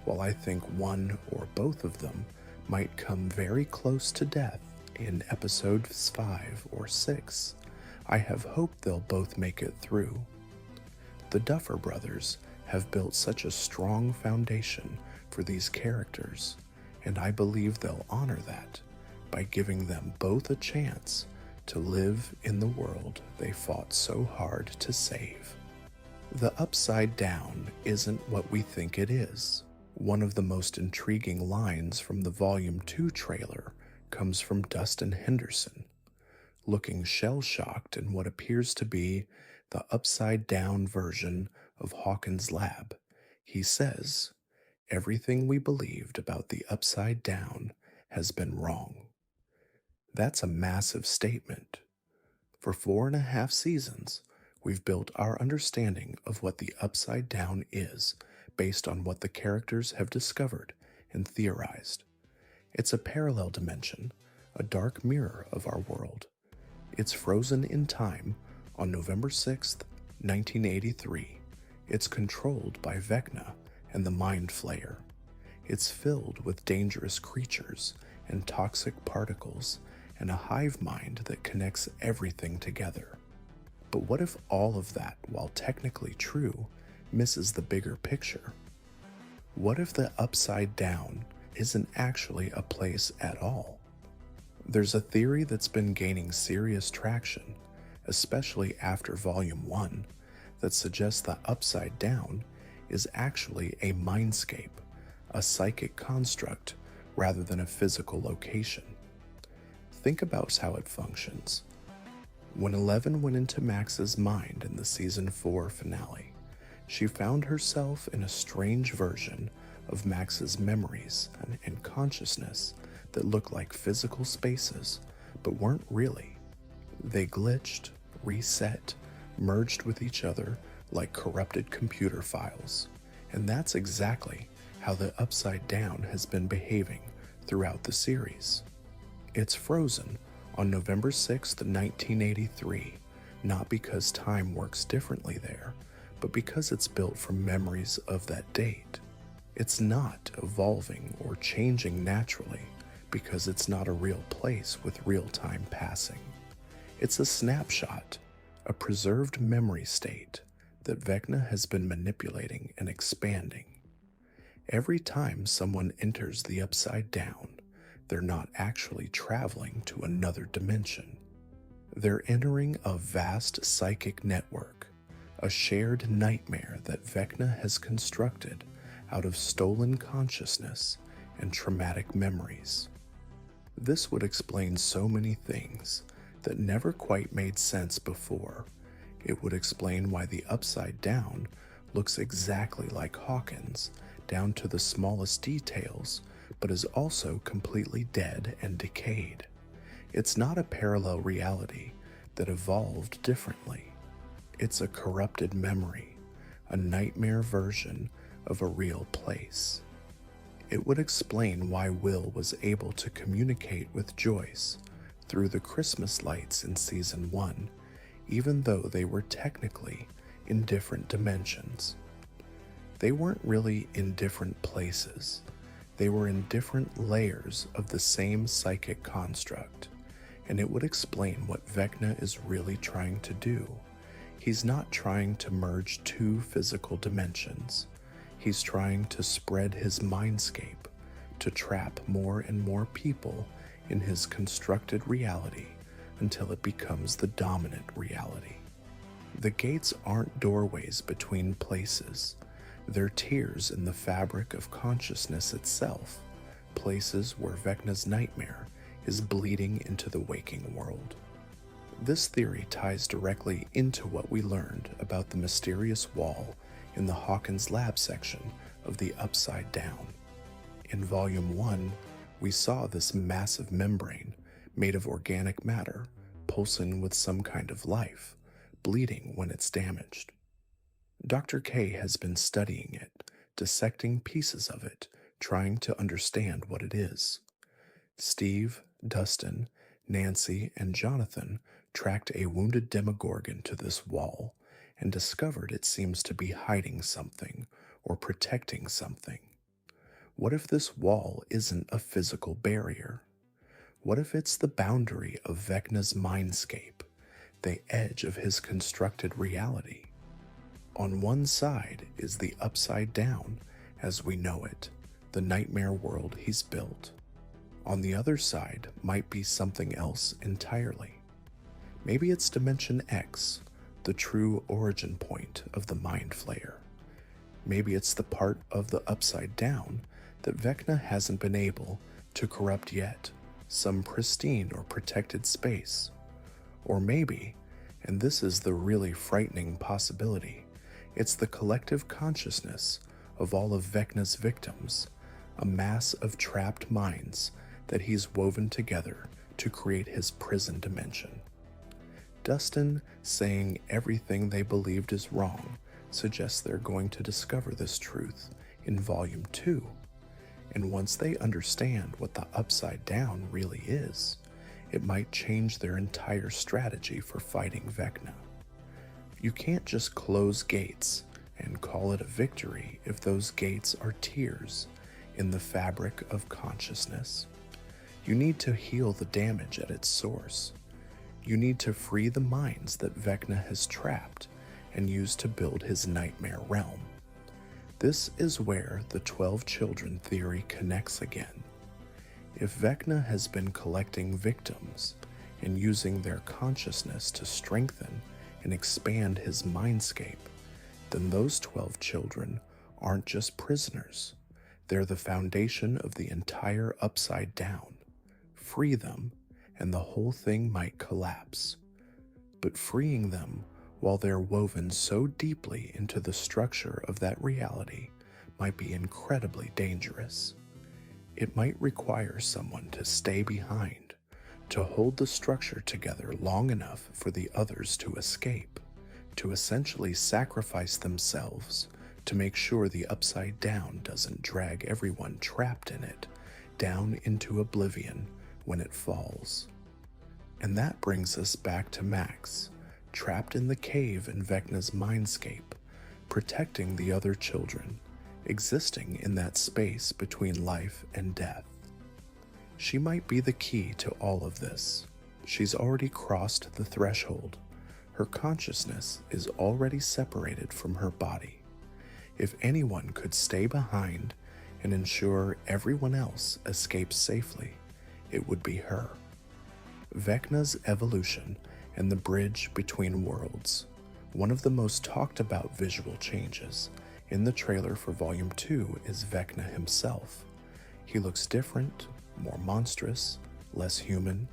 while I think one or both of them might come very close to death in episodes 5 or 6, I have hope they'll both make it through. The Duffer Brothers have built such a strong foundation for these characters, and I believe they'll honor that by giving them both a chance to live in the world they fought so hard to save. The Upside Down isn't what we think it is. One of the most intriguing lines from the Volume 2 trailer comes from Dustin Henderson. Looking shell-shocked in what appears to be the upside-down version of Hawkins' lab, he says, "Everything we believed about the Upside Down has been wrong." That's a massive statement. For 4.5 seasons, we've built our understanding of what the Upside Down is based on what the characters have discovered and theorized. It's a parallel dimension, a dark mirror of our world. It's frozen in time on November 6th, 1983. It's controlled by Vecna and the Mind Flayer. It's filled with dangerous creatures and toxic particles and a hive mind that connects everything together. But what if all of that, while technically true, misses the bigger picture? What if the Upside Down isn't actually a place at all? There's a theory that's been gaining serious traction, especially after Volume 1, that suggests the Upside Down is actually a mindscape, a psychic construct rather than a physical location. Think about how it functions. When Eleven went into Max's mind in the Season 4 finale, she found herself in a strange version of Max's memories and consciousness that looked like physical spaces, but weren't really. They glitched, reset, merged with each other like corrupted computer files. And that's exactly how the Upside Down has been behaving throughout the series. It's frozen on November 6th, 1983, not because time works differently there, but because it's built from memories of that date. It's not evolving or changing naturally because it's not a real place with real time passing. It's a snapshot, a preserved memory state that Vecna has been manipulating and expanding. Every time someone enters the Upside Down, they're not actually traveling to another dimension. They're entering a vast psychic network, a shared nightmare that Vecna has constructed out of stolen consciousness and traumatic memories. This would explain so many things that never quite made sense before. It would explain why the Upside Down looks exactly like Hawkins, down to the smallest details, but is also completely dead and decayed. It's not a parallel reality that evolved differently. It's a corrupted memory, a nightmare version of a real place. It would explain why Will was able to communicate with Joyce through the Christmas lights in Season 1, even though they were technically in different dimensions. They weren't really in different places. They were in different layers of the same psychic construct, and it would explain what Vecna is really trying to do. He's not trying to merge two physical dimensions. He's trying to spread his mindscape, to trap more and more people in his constructed reality until it becomes the dominant reality. The gates aren't doorways between places. They're tiers in the fabric of consciousness itself, places where Vecna's nightmare is bleeding into the waking world. This theory ties directly into what we learned about the mysterious wall in the Hawkins lab section of the Upside Down. In Volume 1, we saw this massive membrane made of organic matter pulsing with some kind of life, bleeding when it's damaged. Dr. K has been studying it, dissecting pieces of it, trying to understand what it is. Steve, Dustin, Nancy, and Jonathan tracked a wounded Demogorgon to this wall and discovered it seems to be hiding something or protecting something. What if this wall isn't a physical barrier? What if it's the boundary of Vecna's mindscape, the edge of his constructed reality? On one side is the Upside Down as we know it, the nightmare world he's built. On the other side might be something else entirely. Maybe it's Dimension X, the true origin point of the Mind Flayer. Maybe it's the part of the Upside Down that Vecna hasn't been able to corrupt yet, some pristine or protected space. Or maybe, and this is the really frightening possibility, it's the collective consciousness of all of Vecna's victims, a mass of trapped minds that he's woven together to create his prison dimension. Dustin saying everything they believed is wrong suggests they're going to discover this truth in Volume 2, and once they understand what the Upside Down really is, it might change their entire strategy for fighting Vecna. You can't just close gates and call it a victory if those gates are tiers in the fabric of consciousness. You need to heal the damage at its source. You need to free the minds that Vecna has trapped and used to build his nightmare realm. This is where the 12 children theory connects again. If Vecna has been collecting victims and using their consciousness to strengthen and expand his mindscape, then those 12 children aren't just prisoners. They're the foundation of the entire Upside Down. Free them, and the whole thing might collapse. But freeing them while they're woven so deeply into the structure of that reality might be incredibly dangerous. It might require someone to stay behind, to hold the structure together long enough for the others to escape, to essentially sacrifice themselves to make sure the Upside Down doesn't drag everyone trapped in it down into oblivion when it falls. And that brings us back to Max, trapped in the cave in Vecna's mindscape, protecting the other children, existing in that space between life and death. She might be the key to all of this. She's already crossed the threshold. Her consciousness is already separated from her body. If anyone could stay behind and ensure everyone else escapes safely, it would be her. Vecna's evolution and the bridge between worlds. One of the most talked about visual changes in the trailer for Volume 2 is Vecna himself. He looks different, more monstrous, less human.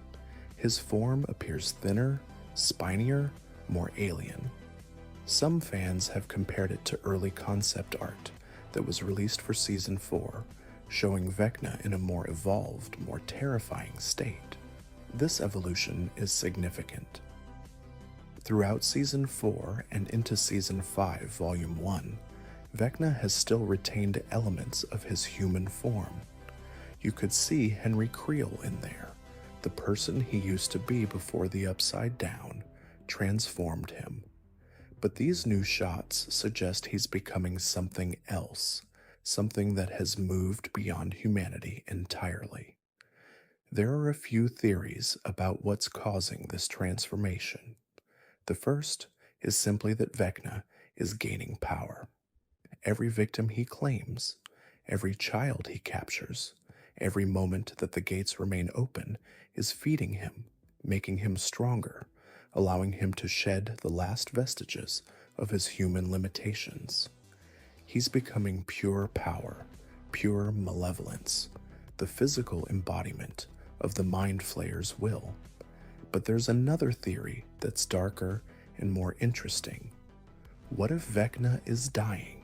His form appears thinner, spinier, more alien. Some fans have compared it to early concept art that was released for Season 4, showing Vecna in a more evolved, more terrifying state. This evolution is significant. Throughout Season 4 and into Season 5, Volume 1, Vecna has still retained elements of his human form. You could see Henry Creel in there, the person he used to be before the Upside Down transformed him. But these new shots suggest he's becoming something else, something that has moved beyond humanity entirely. There are a few theories about what's causing this transformation. The first is simply that Vecna is gaining power. Every victim he claims, every child he captures, every moment that the gates remain open is feeding him, making him stronger, allowing him to shed the last vestiges of his human limitations. He's becoming pure power, pure malevolence, the physical embodiment of the Mind Flayer's will. But there's another theory that's darker and more interesting. What if Vecna is dying?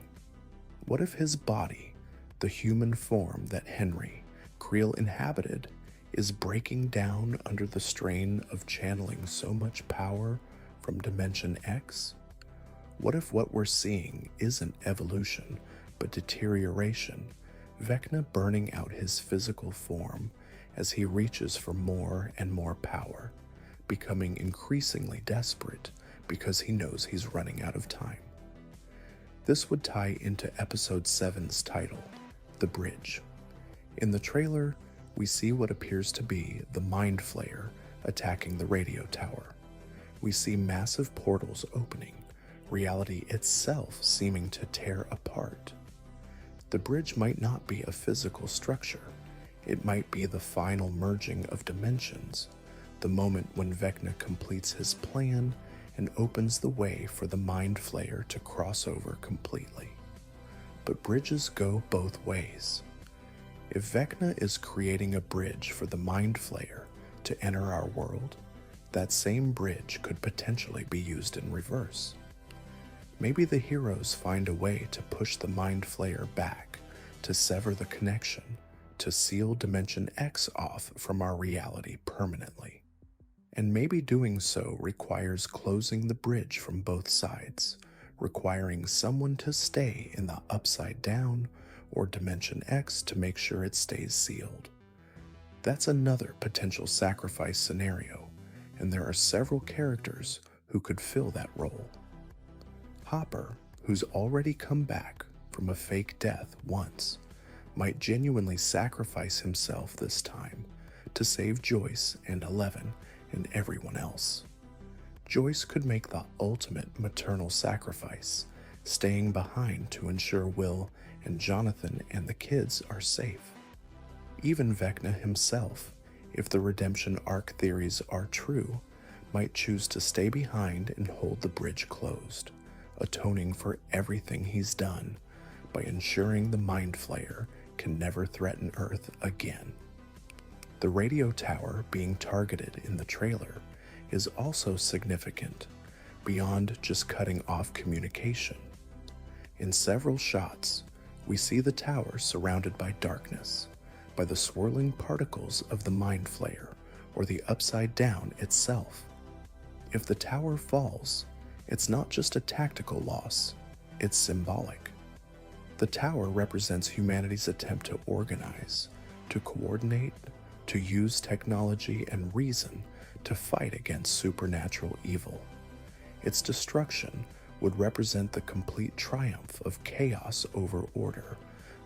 What if his body, the human form that Henry Creel inhabited, is breaking down under the strain of channeling so much power from Dimension X? What if what we're seeing isn't evolution, but deterioration, Vecna burning out his physical form as he reaches for more and more power, becoming increasingly desperate because he knows he's running out of time? This would tie into Episode 7's title, The Bridge. In the trailer, we see what appears to be the Mind Flayer attacking the radio tower. We see massive portals opening, reality itself seeming to tear apart. The bridge might not be a physical structure. It might be the final merging of dimensions, the moment when Vecna completes his plan and opens the way for the Mind Flayer to cross over completely. But bridges go both ways. If Vecna is creating a bridge for the Mind Flayer to enter our world, that same bridge could potentially be used in reverse. Maybe the heroes find a way to push the Mind Flayer back, to sever the connection, to seal Dimension X off from our reality permanently. And maybe doing so requires closing the bridge from both sides, requiring someone to stay in the Upside Down or Dimension X to make sure it stays sealed. That's another potential sacrifice scenario, and there are several characters who could fill that role. Hopper, who's already come back from a fake death once, might genuinely sacrifice himself this time to save Joyce and Eleven and everyone else. Joyce could make the ultimate maternal sacrifice, staying behind to ensure Will and Jonathan and the kids are safe. Even Vecna himself, if the redemption arc theories are true, might choose to stay behind and hold the bridge closed, atoning for everything he's done by ensuring the Mind Flayer can never threaten Earth again. The radio tower being targeted in the trailer is also significant, beyond just cutting off communication. In several shots, we see the tower surrounded by darkness, by the swirling particles of the Mind Flayer or the Upside Down itself. If the tower falls, it's not just a tactical loss, it's symbolic. The tower represents humanity's attempt to organize, to coordinate, to use technology and reason to fight against supernatural evil. Its destruction would represent the complete triumph of chaos over order,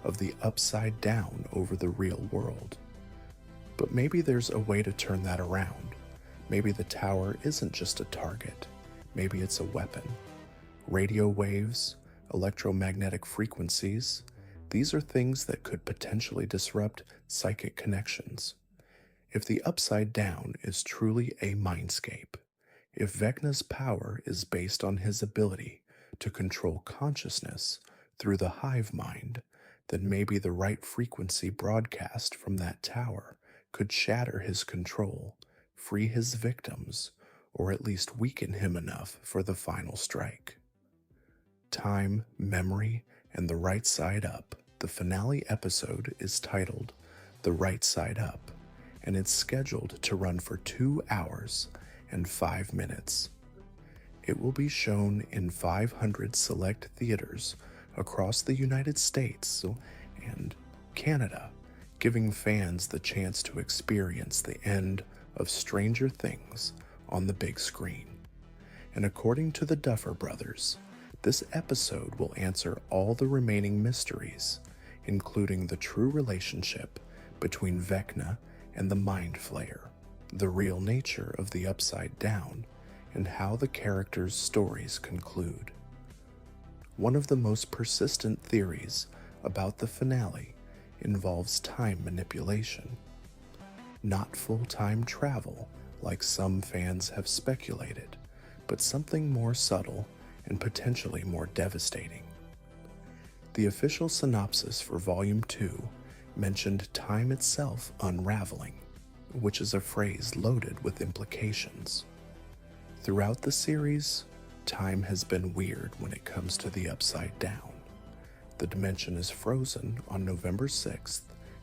of the Upside Down over the real world. But maybe there's a way to turn that around. Maybe the tower isn't just a target. Maybe it's a weapon. Radio waves, electromagnetic frequencies, These are things that could potentially disrupt psychic connections. If the Upside Down is truly a mindscape, if Vecna's power is based on his ability to control consciousness through the hive mind, then maybe the right frequency broadcast from that tower could shatter his control, free his victims, or at least weaken him enough for the final strike. Time, Memory, and the Right Side Up. The finale episode is titled The Right Side Up, and it's scheduled to run for 2 hours and 5 minutes. It will be shown in 500 select theaters across the United States and Canada, giving fans the chance to experience the end of Stranger Things on the big screen. And according to the Duffer Brothers, this episode will answer all the remaining mysteries, including the true relationship between Vecna and the Mind Flayer, the real nature of the Upside Down, and how the characters' stories conclude. One of the most persistent theories about the finale involves time manipulation. Not full-time travel, like some fans have speculated, but something more subtle and potentially more devastating. The official synopsis for Volume 2 mentioned time itself unraveling, which is a phrase loaded with implications. Throughout the series, time has been weird when it comes to the Upside Down. The dimension is frozen on November 6th,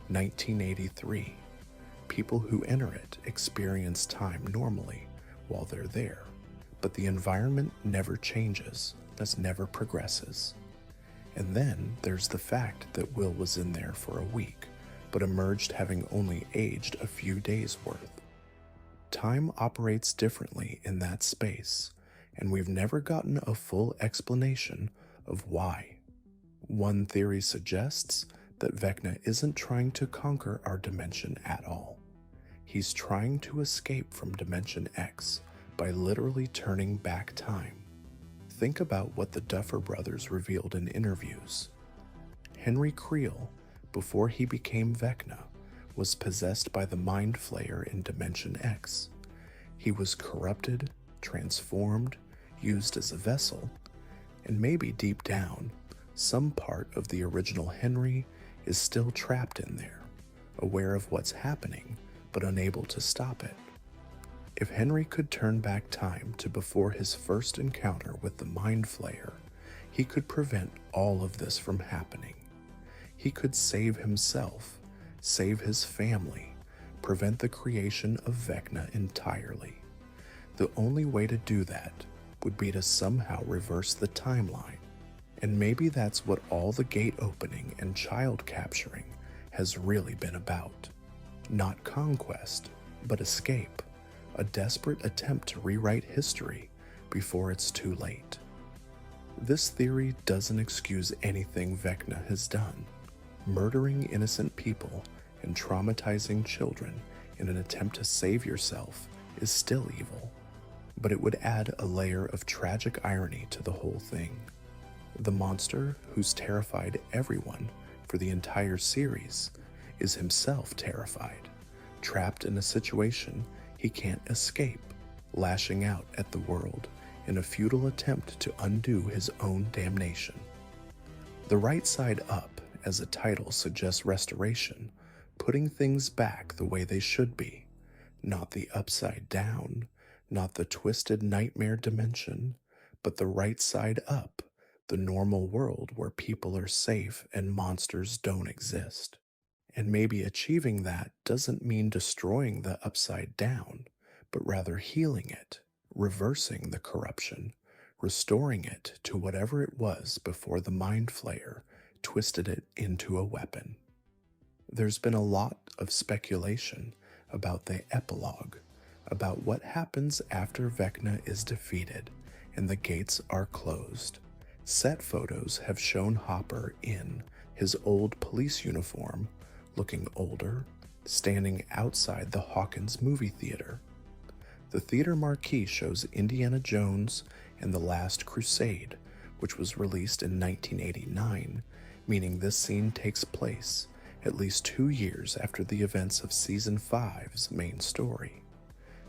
1983. People who enter it experience time normally while they're there, but the environment never changes, thus never progresses. And then there's the fact that Will was in there for a week, but emerged having only aged a few days worth. Time operates differently in that space, and we've never gotten a full explanation of why. One theory suggests that Vecna isn't trying to conquer our dimension at all. He's trying to escape from Dimension X by literally turning back time. Think about what the Duffer Brothers revealed in interviews. Henry Creel, before he became Vecna, was possessed by the Mind Flayer in Dimension X. He was corrupted, transformed, used as a vessel, and maybe deep down, some part of the original Henry is still trapped in there, aware of what's happening, but unable to stop it. If Henry could turn back time to before his first encounter with the Mind Flayer, he could prevent all of this from happening. He could save himself, save his family, prevent the creation of Vecna entirely. The only way to do that would be to somehow reverse the timeline. And maybe that's what all the gate opening and child capturing has really been about. Not conquest, but escape. A desperate attempt to rewrite history before it's too late. This theory doesn't excuse anything Vecna has done. Murdering innocent people and traumatizing children in an attempt to save yourself is still evil, but it would add a layer of tragic irony to the whole thing. The monster who's terrified everyone for the entire series is himself terrified, trapped in a situation he can't escape, lashing out at the world in a futile attempt to undo his own damnation. The Right Side Up, as a title, suggests restoration, putting things back the way they should be, not the Upside Down, not the twisted nightmare dimension, but the right side up, the normal world where people are safe and monsters don't exist. And maybe achieving that doesn't mean destroying the Upside Down, but rather healing it, reversing the corruption, restoring it to whatever it was before the Mind Flayer twisted it into a weapon. There's been a lot of speculation about the epilogue, about what happens after Vecna is defeated and the gates are closed. Set photos have shown Hopper in his old police uniform, looking older, standing outside the Hawkins movie theater. The theater marquee shows Indiana Jones and the Last Crusade, which was released in 1989, meaning this scene takes place at least 2 years after the events of Season 5's main story.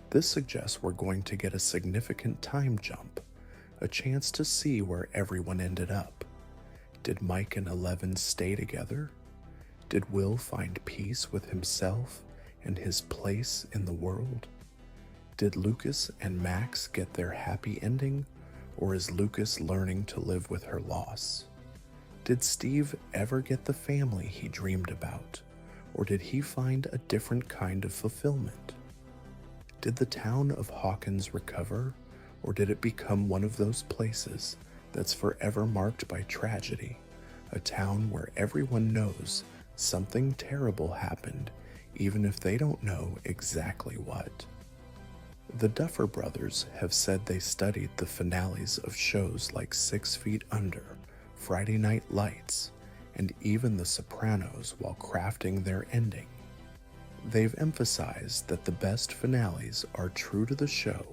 This suggests we're going to get a significant time jump, a chance to see where everyone ended up. Did Mike and Eleven stay together? Did Will find peace with himself and his place in the world? Did Lucas and Max get their happy ending, or is Lucas learning to live with her loss? Did Steve ever get the family he dreamed about, or did he find a different kind of fulfillment? Did the town of Hawkins recover, or did it become one of those places that's forever marked by tragedy, a town where everyone knows something terrible happened, even if they don't know exactly what? The Duffer Brothers have said they studied the finales of shows like 6 Feet Under, Friday Night Lights, and even The Sopranos while crafting their ending. They've emphasized that the best finales are true to the show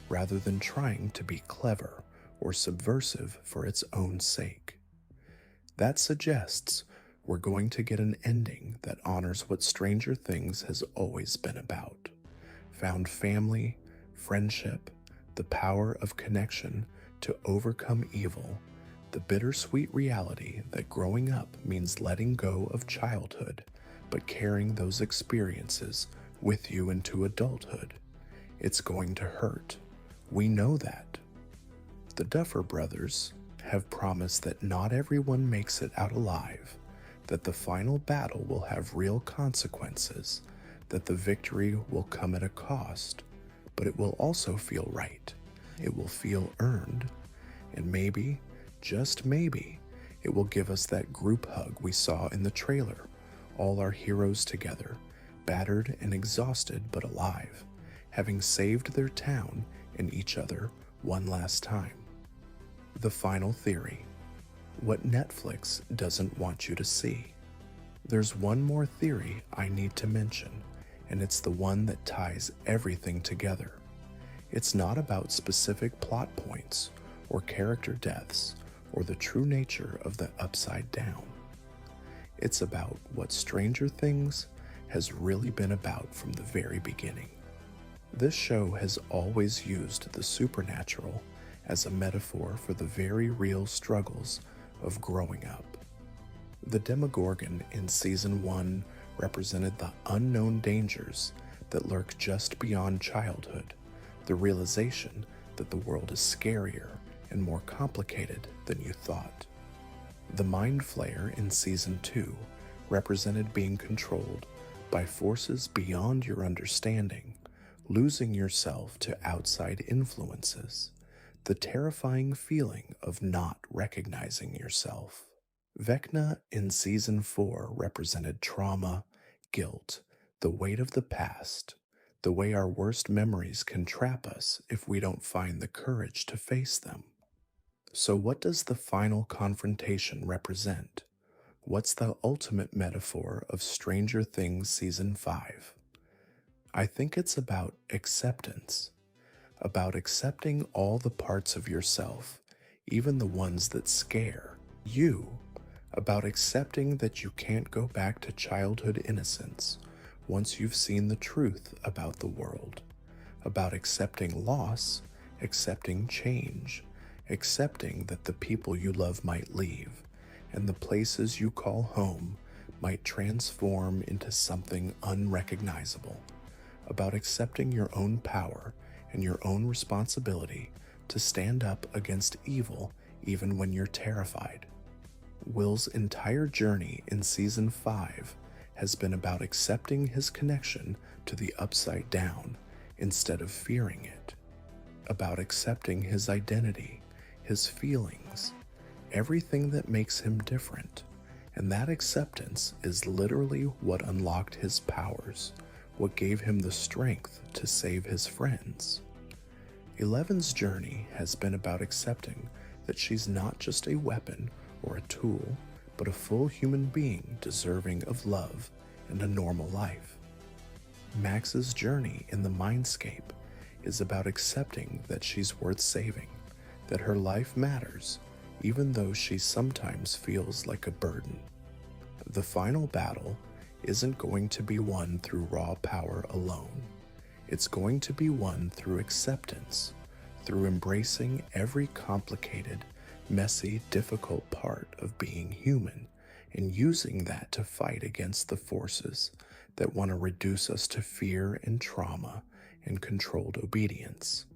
rather than trying to be clever or subversive for its own sake. That suggests we're going to get an ending that honors what Stranger Things has always been about: found family, friendship, the power of connection to overcome evil, the bittersweet reality that growing up means letting go of childhood, but carrying those experiences with you into adulthood. It's going to hurt. We know that. The Duffer Brothers have promised that not everyone makes it out alive, that the final battle will have real consequences, that the victory will come at a cost, but it will also feel right. It will feel earned, and maybe, just maybe, it will give us that group hug we saw in the trailer, all our heroes together, battered and exhausted but alive, having saved their town and each other one last time. The final theory: what Netflix doesn't want you to see. There's one more theory I need to mention, and it's the one that ties everything together. It's not about specific plot points or character deaths or the true nature of the Upside Down. It's about what Stranger Things has really been about from the very beginning. This show has always used the supernatural as a metaphor for the very real struggles of growing up. The Demogorgon in Season 1 represented the unknown dangers that lurk just beyond childhood, the realization that the world is scarier and more complicated than you thought. The Mind Flayer in Season 2 represented being controlled by forces beyond your understanding, losing yourself to outside influences, the terrifying feeling of not recognizing yourself. Vecna in Season 4 represented trauma, guilt, the weight of the past, the way our worst memories can trap us if we don't find the courage to face them. So what does the final confrontation represent? What's the ultimate metaphor of Stranger Things Season 5? I think it's about acceptance, about accepting all the parts of yourself, even the ones that scare you, about accepting that you can't go back to childhood innocence once you've seen the truth about the world, about accepting loss, accepting change, accepting that the people you love might leave, and the places you call home might transform into something unrecognizable, about accepting your own power and your own responsibility to stand up against evil even when you're terrified. Will's entire journey in Season 5 has been about accepting his connection to the Upside Down instead of fearing it, about accepting his identity, his feelings, everything that makes him different, and that acceptance is literally what unlocked his powers, what gave him the strength to save his friends. Eleven's journey has been about accepting that she's not just a weapon or a tool, but a full human being deserving of love and a normal life. Max's journey in the Mindscape is about accepting that she's worth saving, that her life matters, even though she sometimes feels like a burden. The final battle isn't going to be won through raw power alone. It's going to be won through acceptance, through embracing every complicated, messy, difficult part of being human and using that to fight against the forces that want to reduce us to fear and trauma and controlled obedience.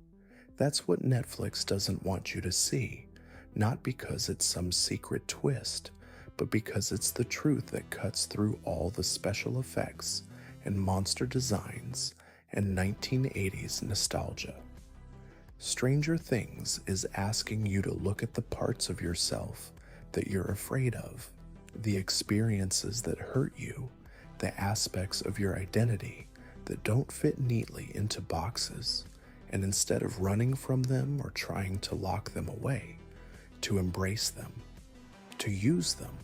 That's what Netflix doesn't want you to see, not because it's some secret twist, but because it's the truth that cuts through all the special effects and monster designs and 1980s nostalgia. Stranger Things is asking you to look at the parts of yourself that you're afraid of, the experiences that hurt you, the aspects of your identity that don't fit neatly into boxes, and instead of running from them or trying to lock them away, to embrace them, to use them,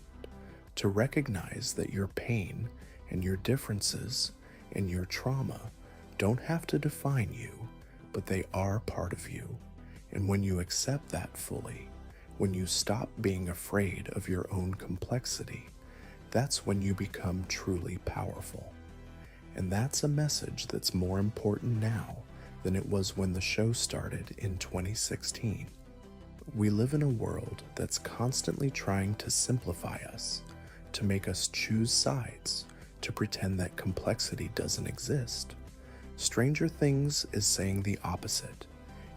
to recognize that your pain and your differences and your trauma don't have to define you, but they are part of you. And when you accept that fully, when you stop being afraid of your own complexity, that's when you become truly powerful. And that's a message that's more important now than it was when the show started in 2016. We live in a world that's constantly trying to simplify us, to make us choose sides, to pretend that complexity doesn't exist. Stranger Things is saying the opposite.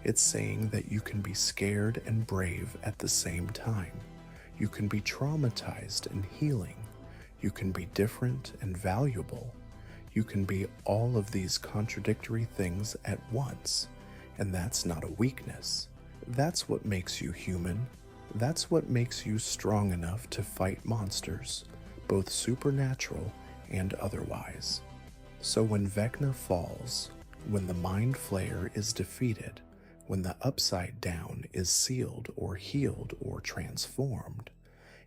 It's saying that you can be scared and brave at the same time. You can be traumatized and healing. You can be different and valuable. You can be all of these contradictory things at once. And that's not a weakness. That's what makes you human. That's what makes you strong enough to fight monsters, both supernatural and otherwise. So when Vecna falls, when the Mind Flayer is defeated, when the Upside Down is sealed or healed or transformed,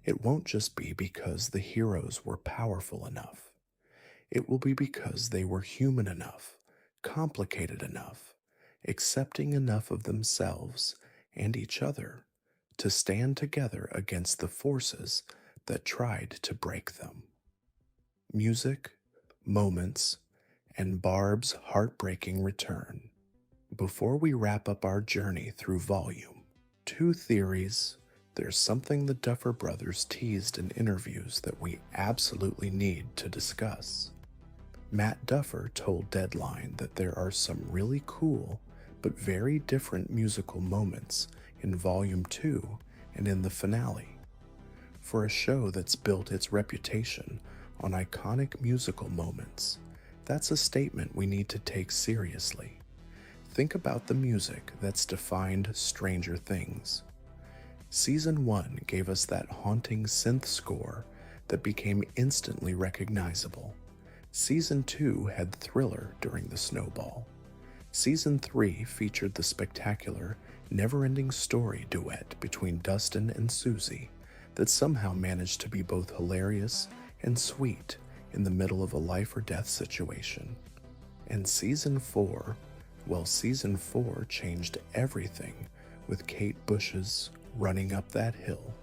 it won't just be because the heroes were powerful enough. It will be because they were human enough, complicated enough, accepting enough of themselves and each other to stand together against the forces that tried to break them. Music, moments, and Barb's heartbreaking return. Before we wrap up our journey through Volume, 2 theories. There's something the Duffer Brothers teased in interviews that we absolutely need to discuss. Matt Duffer told Deadline that there are some really cool but very different musical moments in Volume 2 and in the finale. For a show that's built its reputation on iconic musical moments, that's a statement we need to take seriously. Think about the music that's defined Stranger Things. Season 1 gave us that haunting synth score that became instantly recognizable. Season 2 had Thriller during the snowball. Season 3 featured the spectacular Never-Ending Story duet between Dustin and Susie that somehow managed to be both hilarious and sweet in the middle of a life-or-death situation. And Season 4, well, Season 4 changed everything with Kate Bush's Running Up That Hill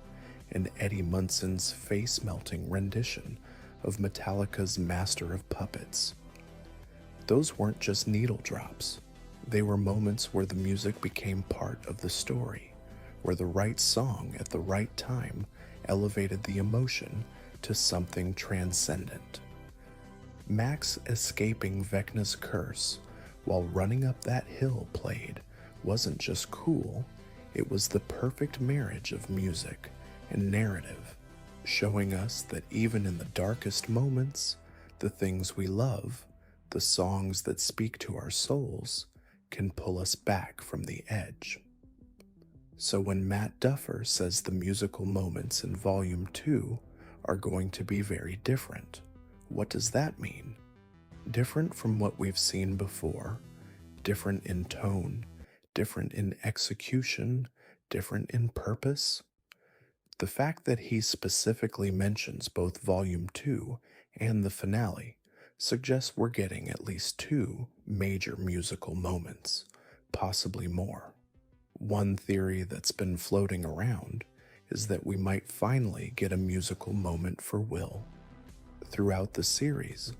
and Eddie Munson's face-melting rendition of Metallica's Master of Puppets. Those weren't just needle drops. They were moments where the music became part of the story, where the right song at the right time elevated the emotion to something transcendent. Max escaping Vecna's curse while running up that hill played wasn't just cool, it was the perfect marriage of music and narrative, showing us that even in the darkest moments, the things we love, the songs that speak to our souls, can pull us back from the edge. So when Matt Duffer says the musical moments in Volume 2 are going to be very different, what does that mean? Different from what we've seen before, different in tone, different in execution, different in purpose? The fact that he specifically mentions both Volume 2 and the finale suggests we're getting at least 2 major musical moments, possibly more. One theory that's been floating around is that we might finally get a musical moment for Will. Throughout the series,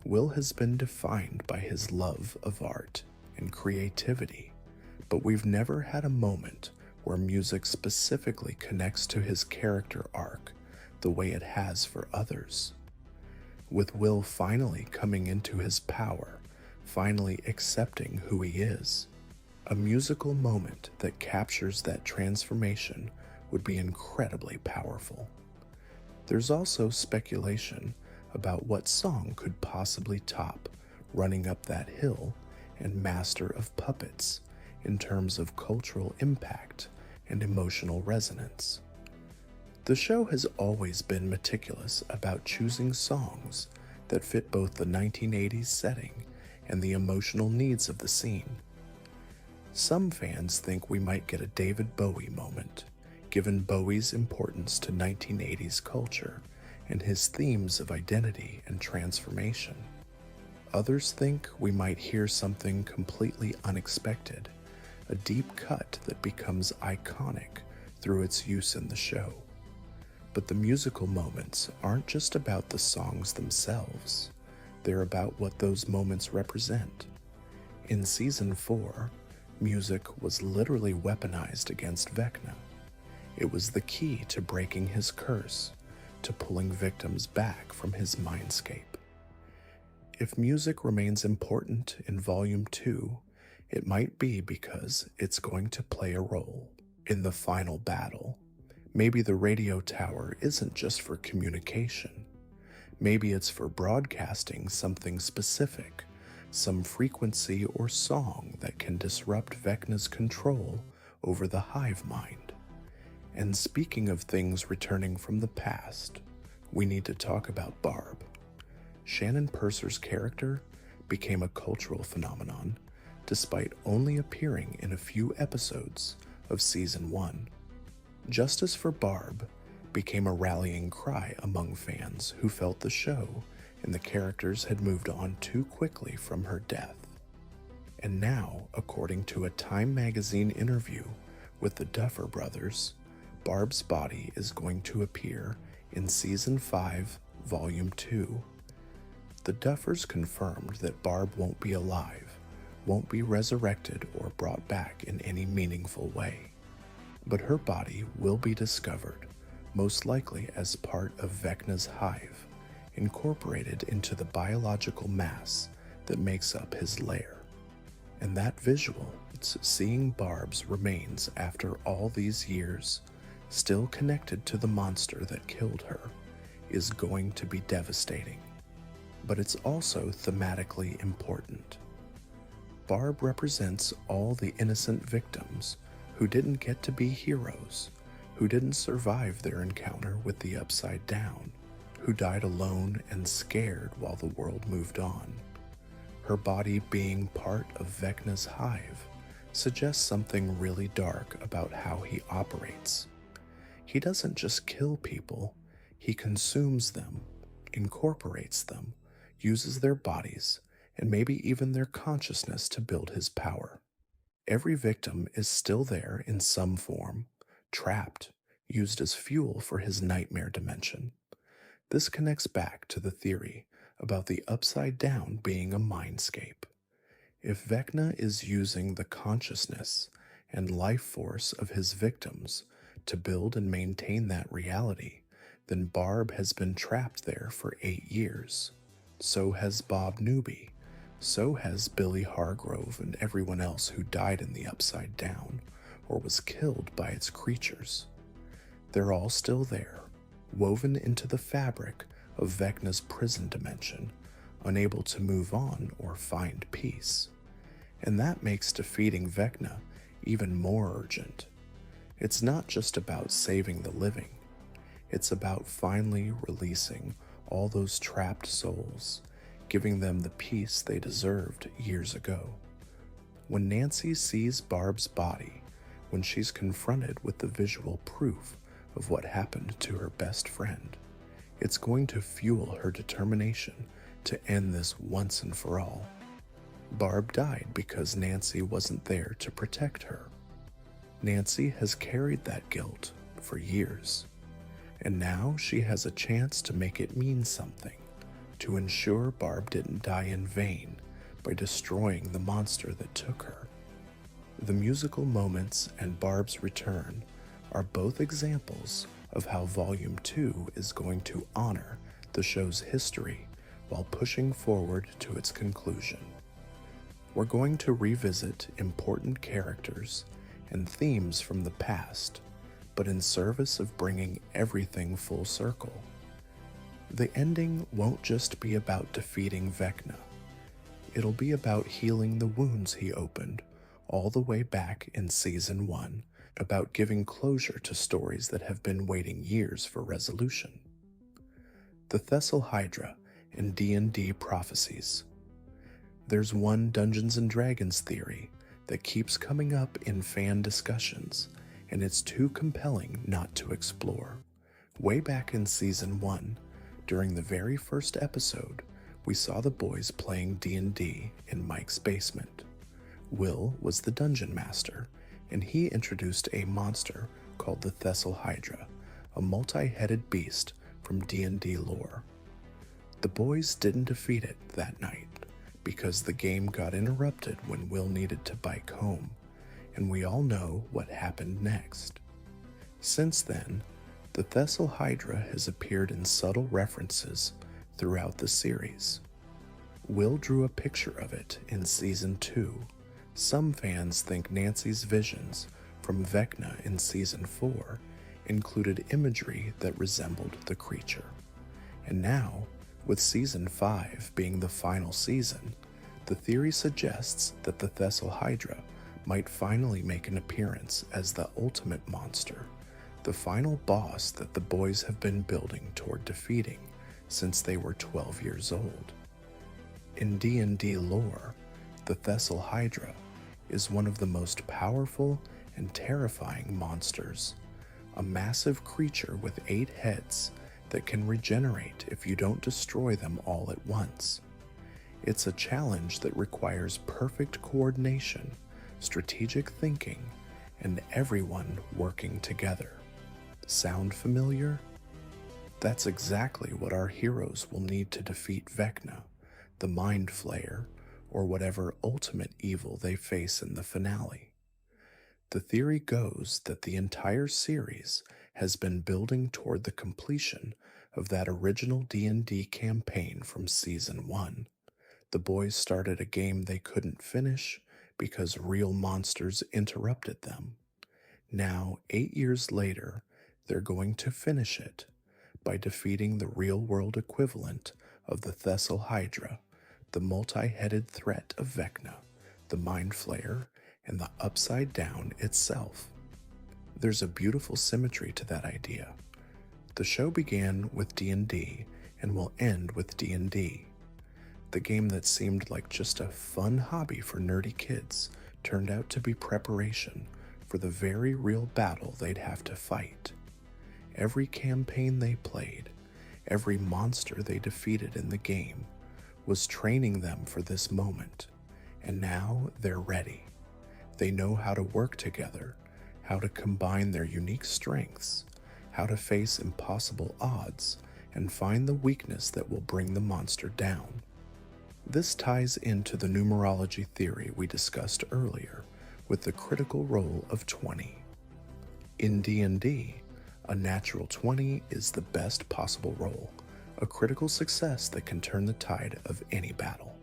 Will has been defined by his love of art and creativity, but we've never had a moment where music specifically connects to his character arc the way it has for others. With Will finally coming into his power, finally accepting who he is, a musical moment that captures that transformation would be incredibly powerful. There's also speculation about what song could possibly top Running Up That Hill and Master of Puppets in terms of cultural impact and emotional resonance. The show has always been meticulous about choosing songs that fit both the 1980s setting and the emotional needs of the scene. Some fans think we might get a David Bowie moment, given Bowie's importance to 1980s culture and his themes of identity and transformation. Others think we might hear something completely unexpected, a deep cut that becomes iconic through its use in the show. But the musical moments aren't just about the songs themselves, they're about what those moments represent. In Season 4, music was literally weaponized against Vecna. It was the key to breaking his curse, to pulling victims back from his mindscape. If music remains important in Volume 2, it might be because it's going to play a role in the final battle. Maybe the radio tower isn't just for communication. Maybe it's for broadcasting something specific, some frequency or song that can disrupt Vecna's control over the hive mind. And speaking of things returning from the past, we need to talk about Barb. Shannon Purser's character became a cultural phenomenon despite only appearing in a few episodes of Season 1. Justice for Barb became a rallying cry among fans who felt the show and the characters had moved on too quickly from her death. And now, according to a Time magazine interview with the Duffer Brothers, Barb's body is going to appear in Season 5, Volume 2. The Duffers confirmed that Barb won't be alive, won't be resurrected or brought back in any meaningful way. But her body will be discovered, most likely as part of Vecna's hive, incorporated into the biological mass that makes up his lair. And that visual, it's seeing Barb's remains after all these years, still connected to the monster that killed her, is going to be devastating. But it's also thematically important. Barb represents all the innocent victims who didn't get to be heroes, who didn't survive their encounter with the Upside Down, who died alone and scared while the world moved on. Her body being part of Vecna's hive suggests something really dark about how he operates. He doesn't just kill people, he consumes them, incorporates them, uses their bodies, and maybe even their consciousness to build his power. Every victim is still there in some form, trapped, used as fuel for his nightmare dimension. This connects back to the theory about the Upside Down being a mindscape. If Vecna is using the consciousness and life force of his victims to build and maintain that reality, then Barb has been trapped there for 8 years. So has Bob Newby. So has Billy Hargrove and everyone else who died in the Upside Down or was killed by its creatures. They're all still there, woven into the fabric of Vecna's prison dimension, unable to move on or find peace. And that makes defeating Vecna even more urgent. It's not just about saving the living. It's about finally releasing all those trapped souls, giving them the peace they deserved years ago. When Nancy sees Barb's body, when she's confronted with the visual proof of what happened to her best friend, it's going to fuel her determination to end this once and for all. Barb died because Nancy wasn't there to protect her. Nancy has carried that guilt for years. And now she has a chance to make it mean something, to ensure Barb didn't die in vain by destroying the monster that took her. The musical moments and Barb's return are both examples of how Volume 2 is going to honor the show's history while pushing forward to its conclusion. We're going to revisit important characters and themes from the past, but in service of bringing everything full circle. The ending won't just be about defeating Vecna. It'll be about healing the wounds he opened all the way back in Season 1, about giving closure to stories that have been waiting years for resolution. The Thessal Hydra and D&D prophecies. There's one Dungeons & Dragons theory that keeps coming up in fan discussions, and it's too compelling not to explore. Way back in Season 1, during the very first episode, we saw the boys playing D&D in Mike's basement. Will was the dungeon master, and he introduced a monster called the Thessal Hydra, a multi-headed beast from D&D lore. The boys didn't defeat it that night because the game got interrupted when Will needed to bike home, and we all know what happened next. Since then, the Thessal Hydra has appeared in subtle references throughout the series. Will drew a picture of it in Season 2. Some fans think Nancy's visions from Vecna in Season 4 included imagery that resembled the creature. And now, with Season 5 being the final season, the theory suggests that the Thessal Hydra might finally make an appearance as the ultimate monster, the final boss that the boys have been building toward defeating since they were 12 years old. In D&D lore, the Thessal Hydra is one of the most powerful and terrifying monsters, a massive creature with 8 heads that can regenerate if you don't destroy them all at once. It's a challenge that requires perfect coordination, strategic thinking, and everyone working together. Sound familiar? That's exactly what our heroes will need to defeat Vecna, the Mind Flayer, or whatever ultimate evil they face in the finale. The theory goes that the entire series has been building toward the completion of that original D&D campaign from Season 1. The boys started a game they couldn't finish because real monsters interrupted them. Now, 8 years later, they're going to finish it by defeating the real-world equivalent of the Thessal Hydra, the multi-headed threat of Vecna, the Mind Flayer, and the Upside Down itself. There's a beautiful symmetry to that idea. The show began with D&D and will end with D&D. The game that seemed like just a fun hobby for nerdy kids turned out to be preparation for the very real battle they'd have to fight. Every campaign they played, every monster they defeated in the game, was training them for this moment, and now they're ready. They know how to work together, how to combine their unique strengths, how to face impossible odds, and find the weakness that will bring the monster down. This ties into the numerology theory we discussed earlier, with the critical role of 20. In D&D, a natural 20 is the best possible roll, a critical success that can turn the tide of any battle.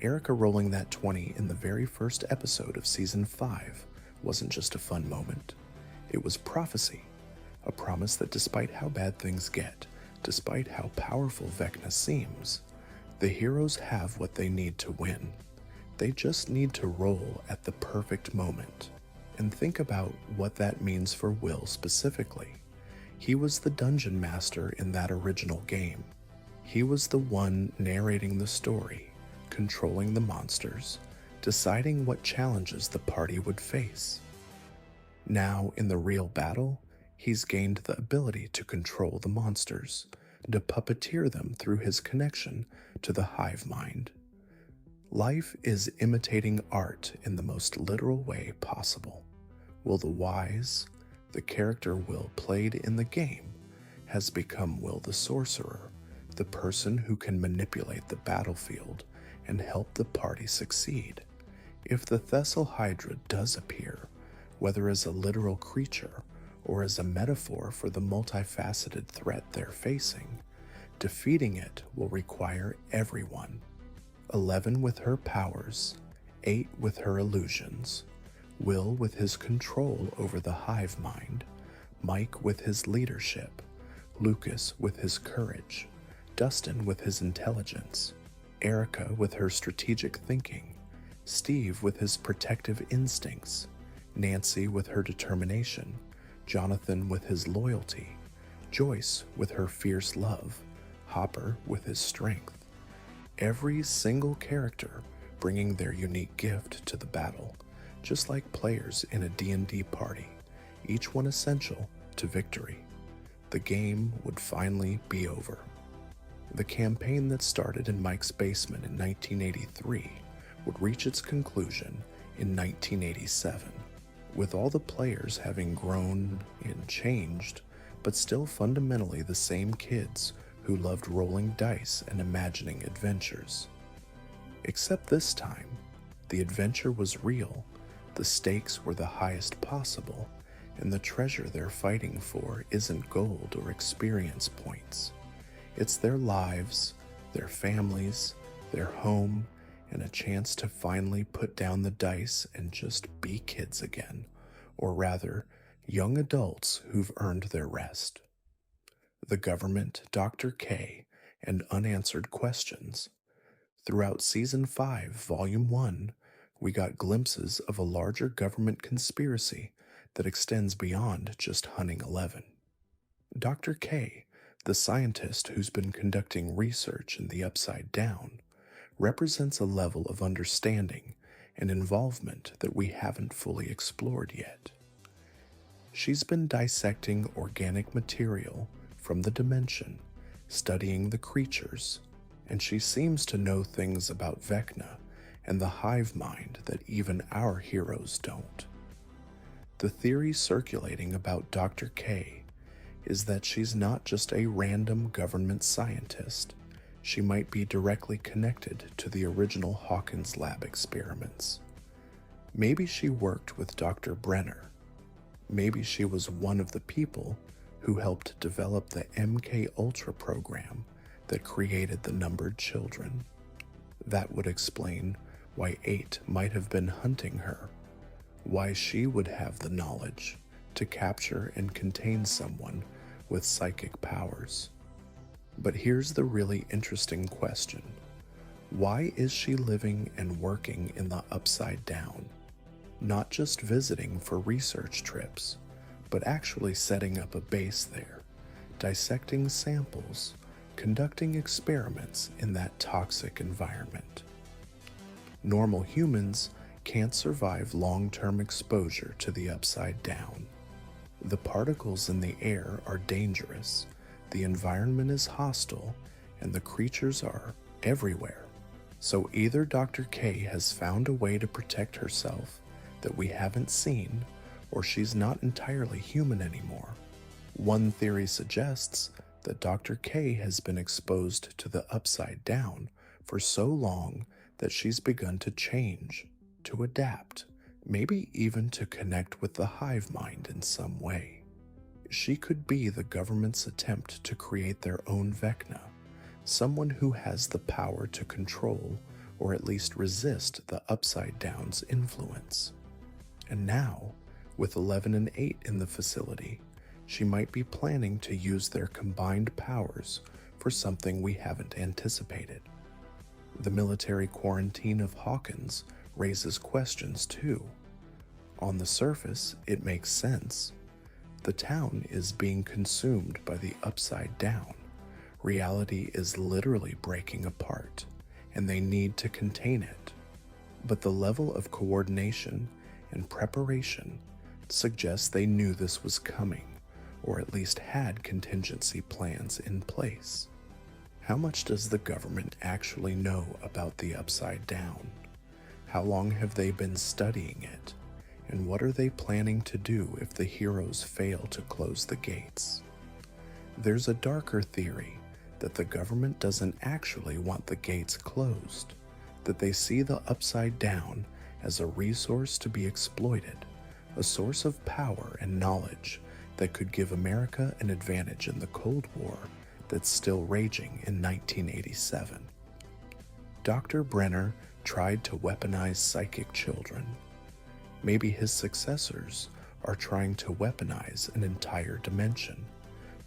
Erica rolling that 20 in the very first episode of Season 5 wasn't just a fun moment. It was prophecy, a promise that despite how bad things get, despite how powerful Vecna seems, the heroes have what they need to win. They just need to roll at the perfect moment. And think about what that means for Will specifically. He was the dungeon master in that original game. He was the one narrating the story, controlling the monsters, deciding what challenges the party would face. Now, in the real battle, he's gained the ability to control the monsters, to puppeteer them through his connection to the hive mind. Life is imitating art in the most literal way possible. Will the wise, The character Will played in the game has become Will the Sorcerer, the person who can manipulate the battlefield and help the party succeed. If the Thessal Hydra does appear, whether as a literal creature or as a metaphor for the multifaceted threat they're facing, defeating it will require everyone. 11 with her powers, 8 with her illusions, Will with his control over the hive mind, Mike with his leadership, Lucas with his courage, Dustin with his intelligence, Erica with her strategic thinking, Steve with his protective instincts, Nancy with her determination, Jonathan with his loyalty, Joyce with her fierce love, Hopper with his strength. Every single character bringing their unique gift to the battle, just like players in a D&D party, each one essential to victory. The game would finally be over. The campaign that started in Mike's basement in 1983 would reach its conclusion in 1987, with all the players having grown and changed, but still fundamentally the same kids who loved rolling dice and imagining adventures. Except this time, the adventure was real, the stakes were the highest possible, and the treasure they're fighting for isn't gold or experience points. It's their lives, their families, their home, and a chance to finally put down the dice and just be kids again, or rather, young adults who've earned their rest. The Government, Dr. K, and Unanswered Questions. Throughout Season 5, Volume 1, we got glimpses of a larger government conspiracy that extends beyond just hunting 11. Dr. K, the scientist who's been conducting research in the Upside Down, represents a level of understanding and involvement that we haven't fully explored yet. She's been dissecting organic material from the dimension, studying the creatures, and she seems to know things about Vecna and the hive mind that even our heroes don't. The theory circulating about Dr. K is that she's not just a random government scientist. She might be directly connected to the original Hawkins lab experiments. Maybe she worked with Dr. Brenner. Maybe she was one of the people who helped develop the MK Ultra program that created the numbered children. That would explain why 8 might have been hunting her, why she would have the knowledge to capture and contain someone with psychic powers. But here's the really interesting question. Why is she living and working in the Upside Down? Not just visiting for research trips, but actually setting up a base there, dissecting samples, conducting experiments in that toxic environment. Normal humans can't survive long-term exposure to the Upside Down. The particles in the air are dangerous, the environment is hostile, and the creatures are everywhere. So either Dr. K has found a way to protect herself that we haven't seen, or she's not entirely human anymore. One theory suggests that Dr. K has been exposed to the Upside Down for so long that she's begun to change, to adapt, maybe even to connect with the hive mind in some way. She could be the government's attempt to create their own Vecna, someone who has the power to control or at least resist the Upside Down's influence. And now, with 11 and 8 in the facility, she might be planning to use their combined powers for something we haven't anticipated. The military quarantine of Hawkins raises questions too. On the surface, it makes sense. The town is being consumed by the Upside Down. Reality is literally breaking apart, and they need to contain it. But the level of coordination and preparation suggests they knew this was coming, or at least had contingency plans in place. How much does the government actually know about the Upside Down? How long have they been studying it? And what are they planning to do if the heroes fail to close the gates? There's a darker theory that the government doesn't actually want the gates closed, that they see the Upside Down as a resource to be exploited, a source of power and knowledge that could give America an advantage in the Cold War that's still raging in 1987. Dr. Brenner tried to weaponize psychic children. Maybe his successors are trying to weaponize an entire dimension,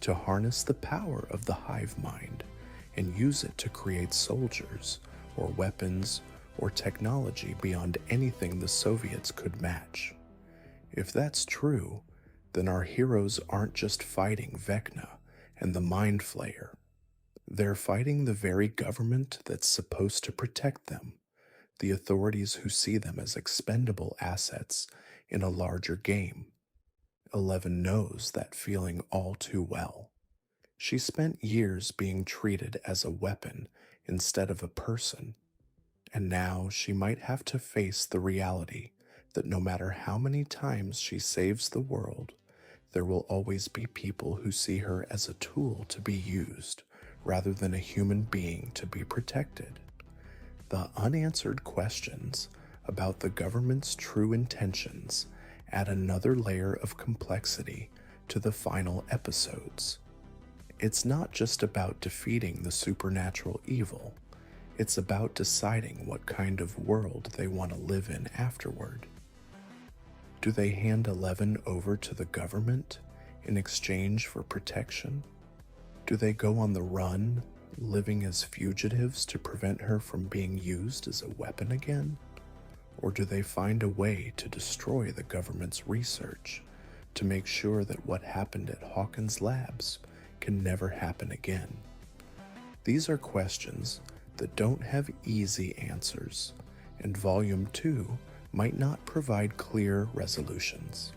to harness the power of the hive mind and use it to create soldiers or weapons or technology beyond anything the Soviets could match. If that's true, then our heroes aren't just fighting Vecna and the Mind Flayer. They're fighting the very government that's supposed to protect them, the authorities who see them as expendable assets in a larger game. Eleven knows that feeling all too well. She spent years being treated as a weapon instead of a person, and now she might have to face the reality that no matter how many times she saves the world, there will always be people who see her as a tool to be used rather than a human being to be protected. The unanswered questions about the government's true intentions add another layer of complexity to the final episodes. It's not just about defeating the supernatural evil, it's about deciding what kind of world they want to live in afterward. Do they hand Eleven over to the government in exchange for protection? Do they go on the run, living as fugitives to prevent her from being used as a weapon again? Or do they find a way to destroy the government's research to make sure that what happened at Hawkins Labs can never happen again? These are questions that don't have easy answers, and Volume 2 might not provide clear resolutions.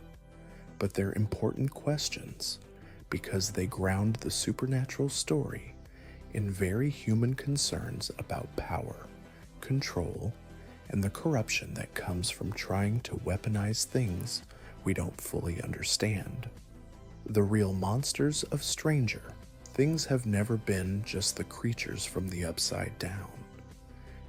But they're important questions because they ground the supernatural story in very human concerns about power, control, and the corruption that comes from trying to weaponize things we don't fully understand. The real monsters of Stranger, things have never been just the creatures from the Upside Down.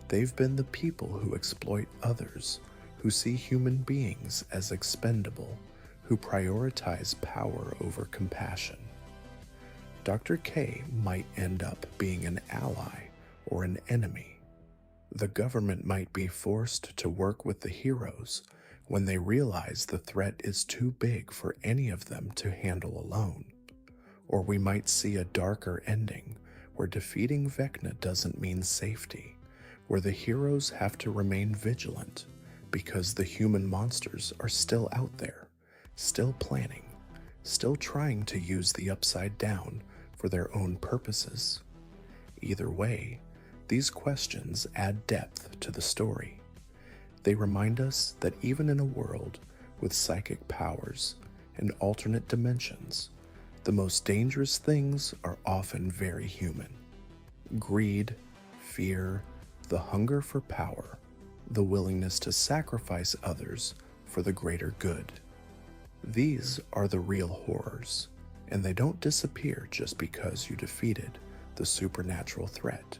They've been the people who exploit others, who see human beings as expendable, who prioritize power over compassion. Dr. K might end up being an ally or an enemy. The government might be forced to work with the heroes when they realize the threat is too big for any of them to handle alone. Or we might see a darker ending where defeating Vecna doesn't mean safety, where the heroes have to remain vigilant because the human monsters are still out there, still planning, still trying to use the Upside Down for their own purposes. Either way, these questions add depth to the story. They remind us that even in a world with psychic powers and alternate dimensions, the most dangerous things are often very human. Greed, fear, the hunger for power, the willingness to sacrifice others for the greater good. These are the real horrors, and they don't disappear just because you defeated the supernatural threat.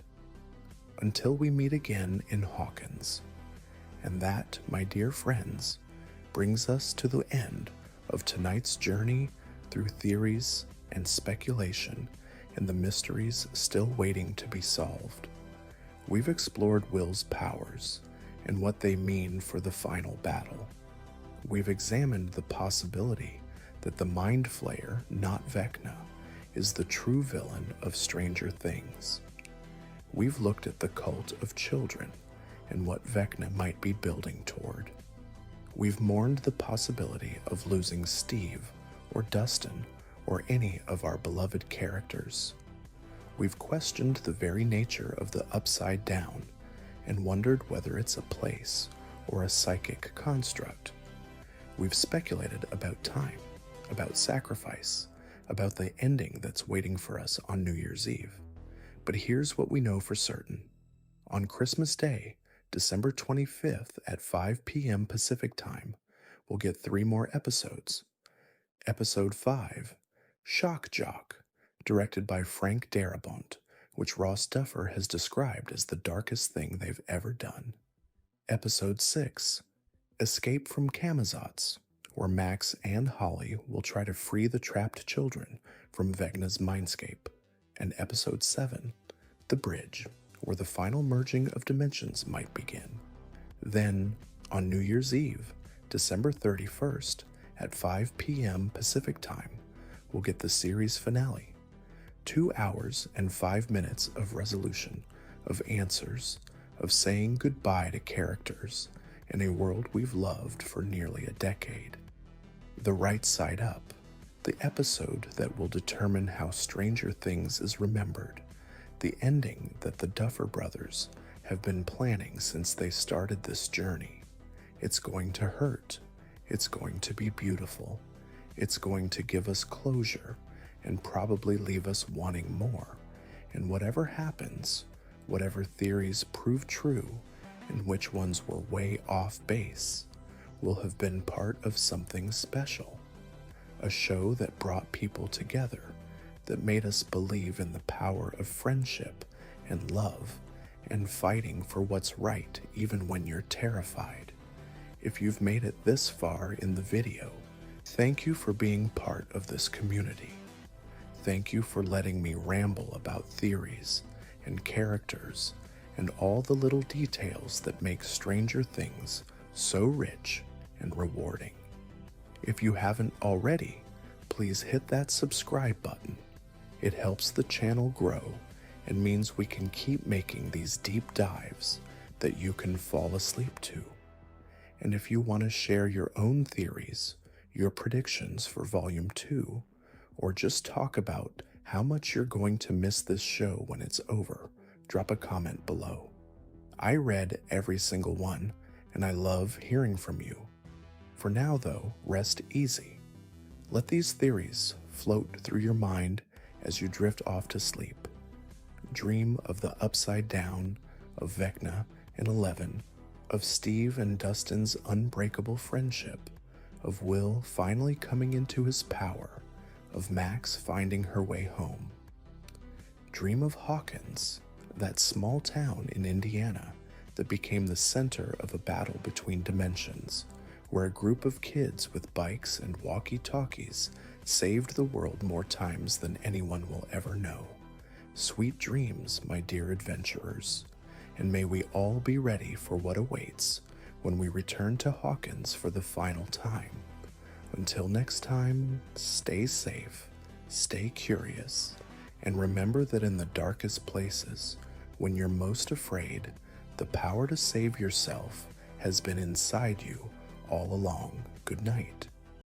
Until we meet again in Hawkins. And that, my dear friends, brings us to the end of tonight's journey through theories and speculation and the mysteries still waiting to be solved. We've explored Will's powers and what they mean for the final battle. We've examined the possibility that the Mind Flayer, not Vecna, is the true villain of Stranger Things. We've looked at the cult of children and what Vecna might be building toward. We've mourned the possibility of losing Steve or Dustin or any of our beloved characters. We've questioned the very nature of the Upside Down and wondered whether it's a place or a psychic construct. We've speculated about time, about sacrifice, about the ending that's waiting for us on New Year's Eve. But here's what we know for certain. On Christmas Day, December 25th at 5 p.m. Pacific Time, will get 3 more episodes. Episode 5, Shock Jock, directed by Frank Darabont, which Ross Duffer has described as the darkest thing they've ever done. Episode 6, Escape from Camazotz, where Max and Holly will try to free the trapped children from Vecna's mindscape. And Episode 7, The Bridge, where the final merging of dimensions might begin. Then, on New Year's Eve, December 31st, at 5 p.m. Pacific Time, we'll get the series finale. 2 hours and 5 minutes of resolution, of answers, of saying goodbye to characters in a world we've loved for nearly a decade. The Right Side Up, the episode that will determine how Stranger Things is remembered, the ending that the Duffer Brothers have been planning since they started this journey. It's going to hurt. It's going to be beautiful. It's going to give us closure and probably leave us wanting more. And whatever happens, whatever theories prove true and which ones were way off base, will have been part of something special. A show that brought people together, that made us believe in the power of friendship and love and fighting for what's right even when you're terrified. If you've made it this far in the video, thank you for being part of this community. Thank you for letting me ramble about theories and characters and all the little details that make Stranger Things so rich and rewarding. If you haven't already, please hit that subscribe button. It helps the channel grow and means we can keep making these deep dives that you can fall asleep to. And if you want to share your own theories, your predictions for Volume 2, or just talk about how much you're going to miss this show when it's over, drop a comment below. I read every single one, and I love hearing from you. For now, though, rest easy. Let these theories float through your mind as you drift off to sleep. Dream of the upside down, of Vecna and Eleven, of Steve and Dustin's unbreakable friendship, of Will finally coming into his power, of Max finding her way home. Dream of Hawkins, that small town in Indiana that became the center of a battle between dimensions, where a group of kids with bikes and walkie-talkies saved the world more times than anyone will ever know. Sweet dreams, my dear adventurers, and may we all be ready for what awaits when we return to Hawkins for the final time. Until next time, stay safe, stay curious, and remember that in the darkest places, when you're most afraid, the power to save yourself has been inside you all along. Good night.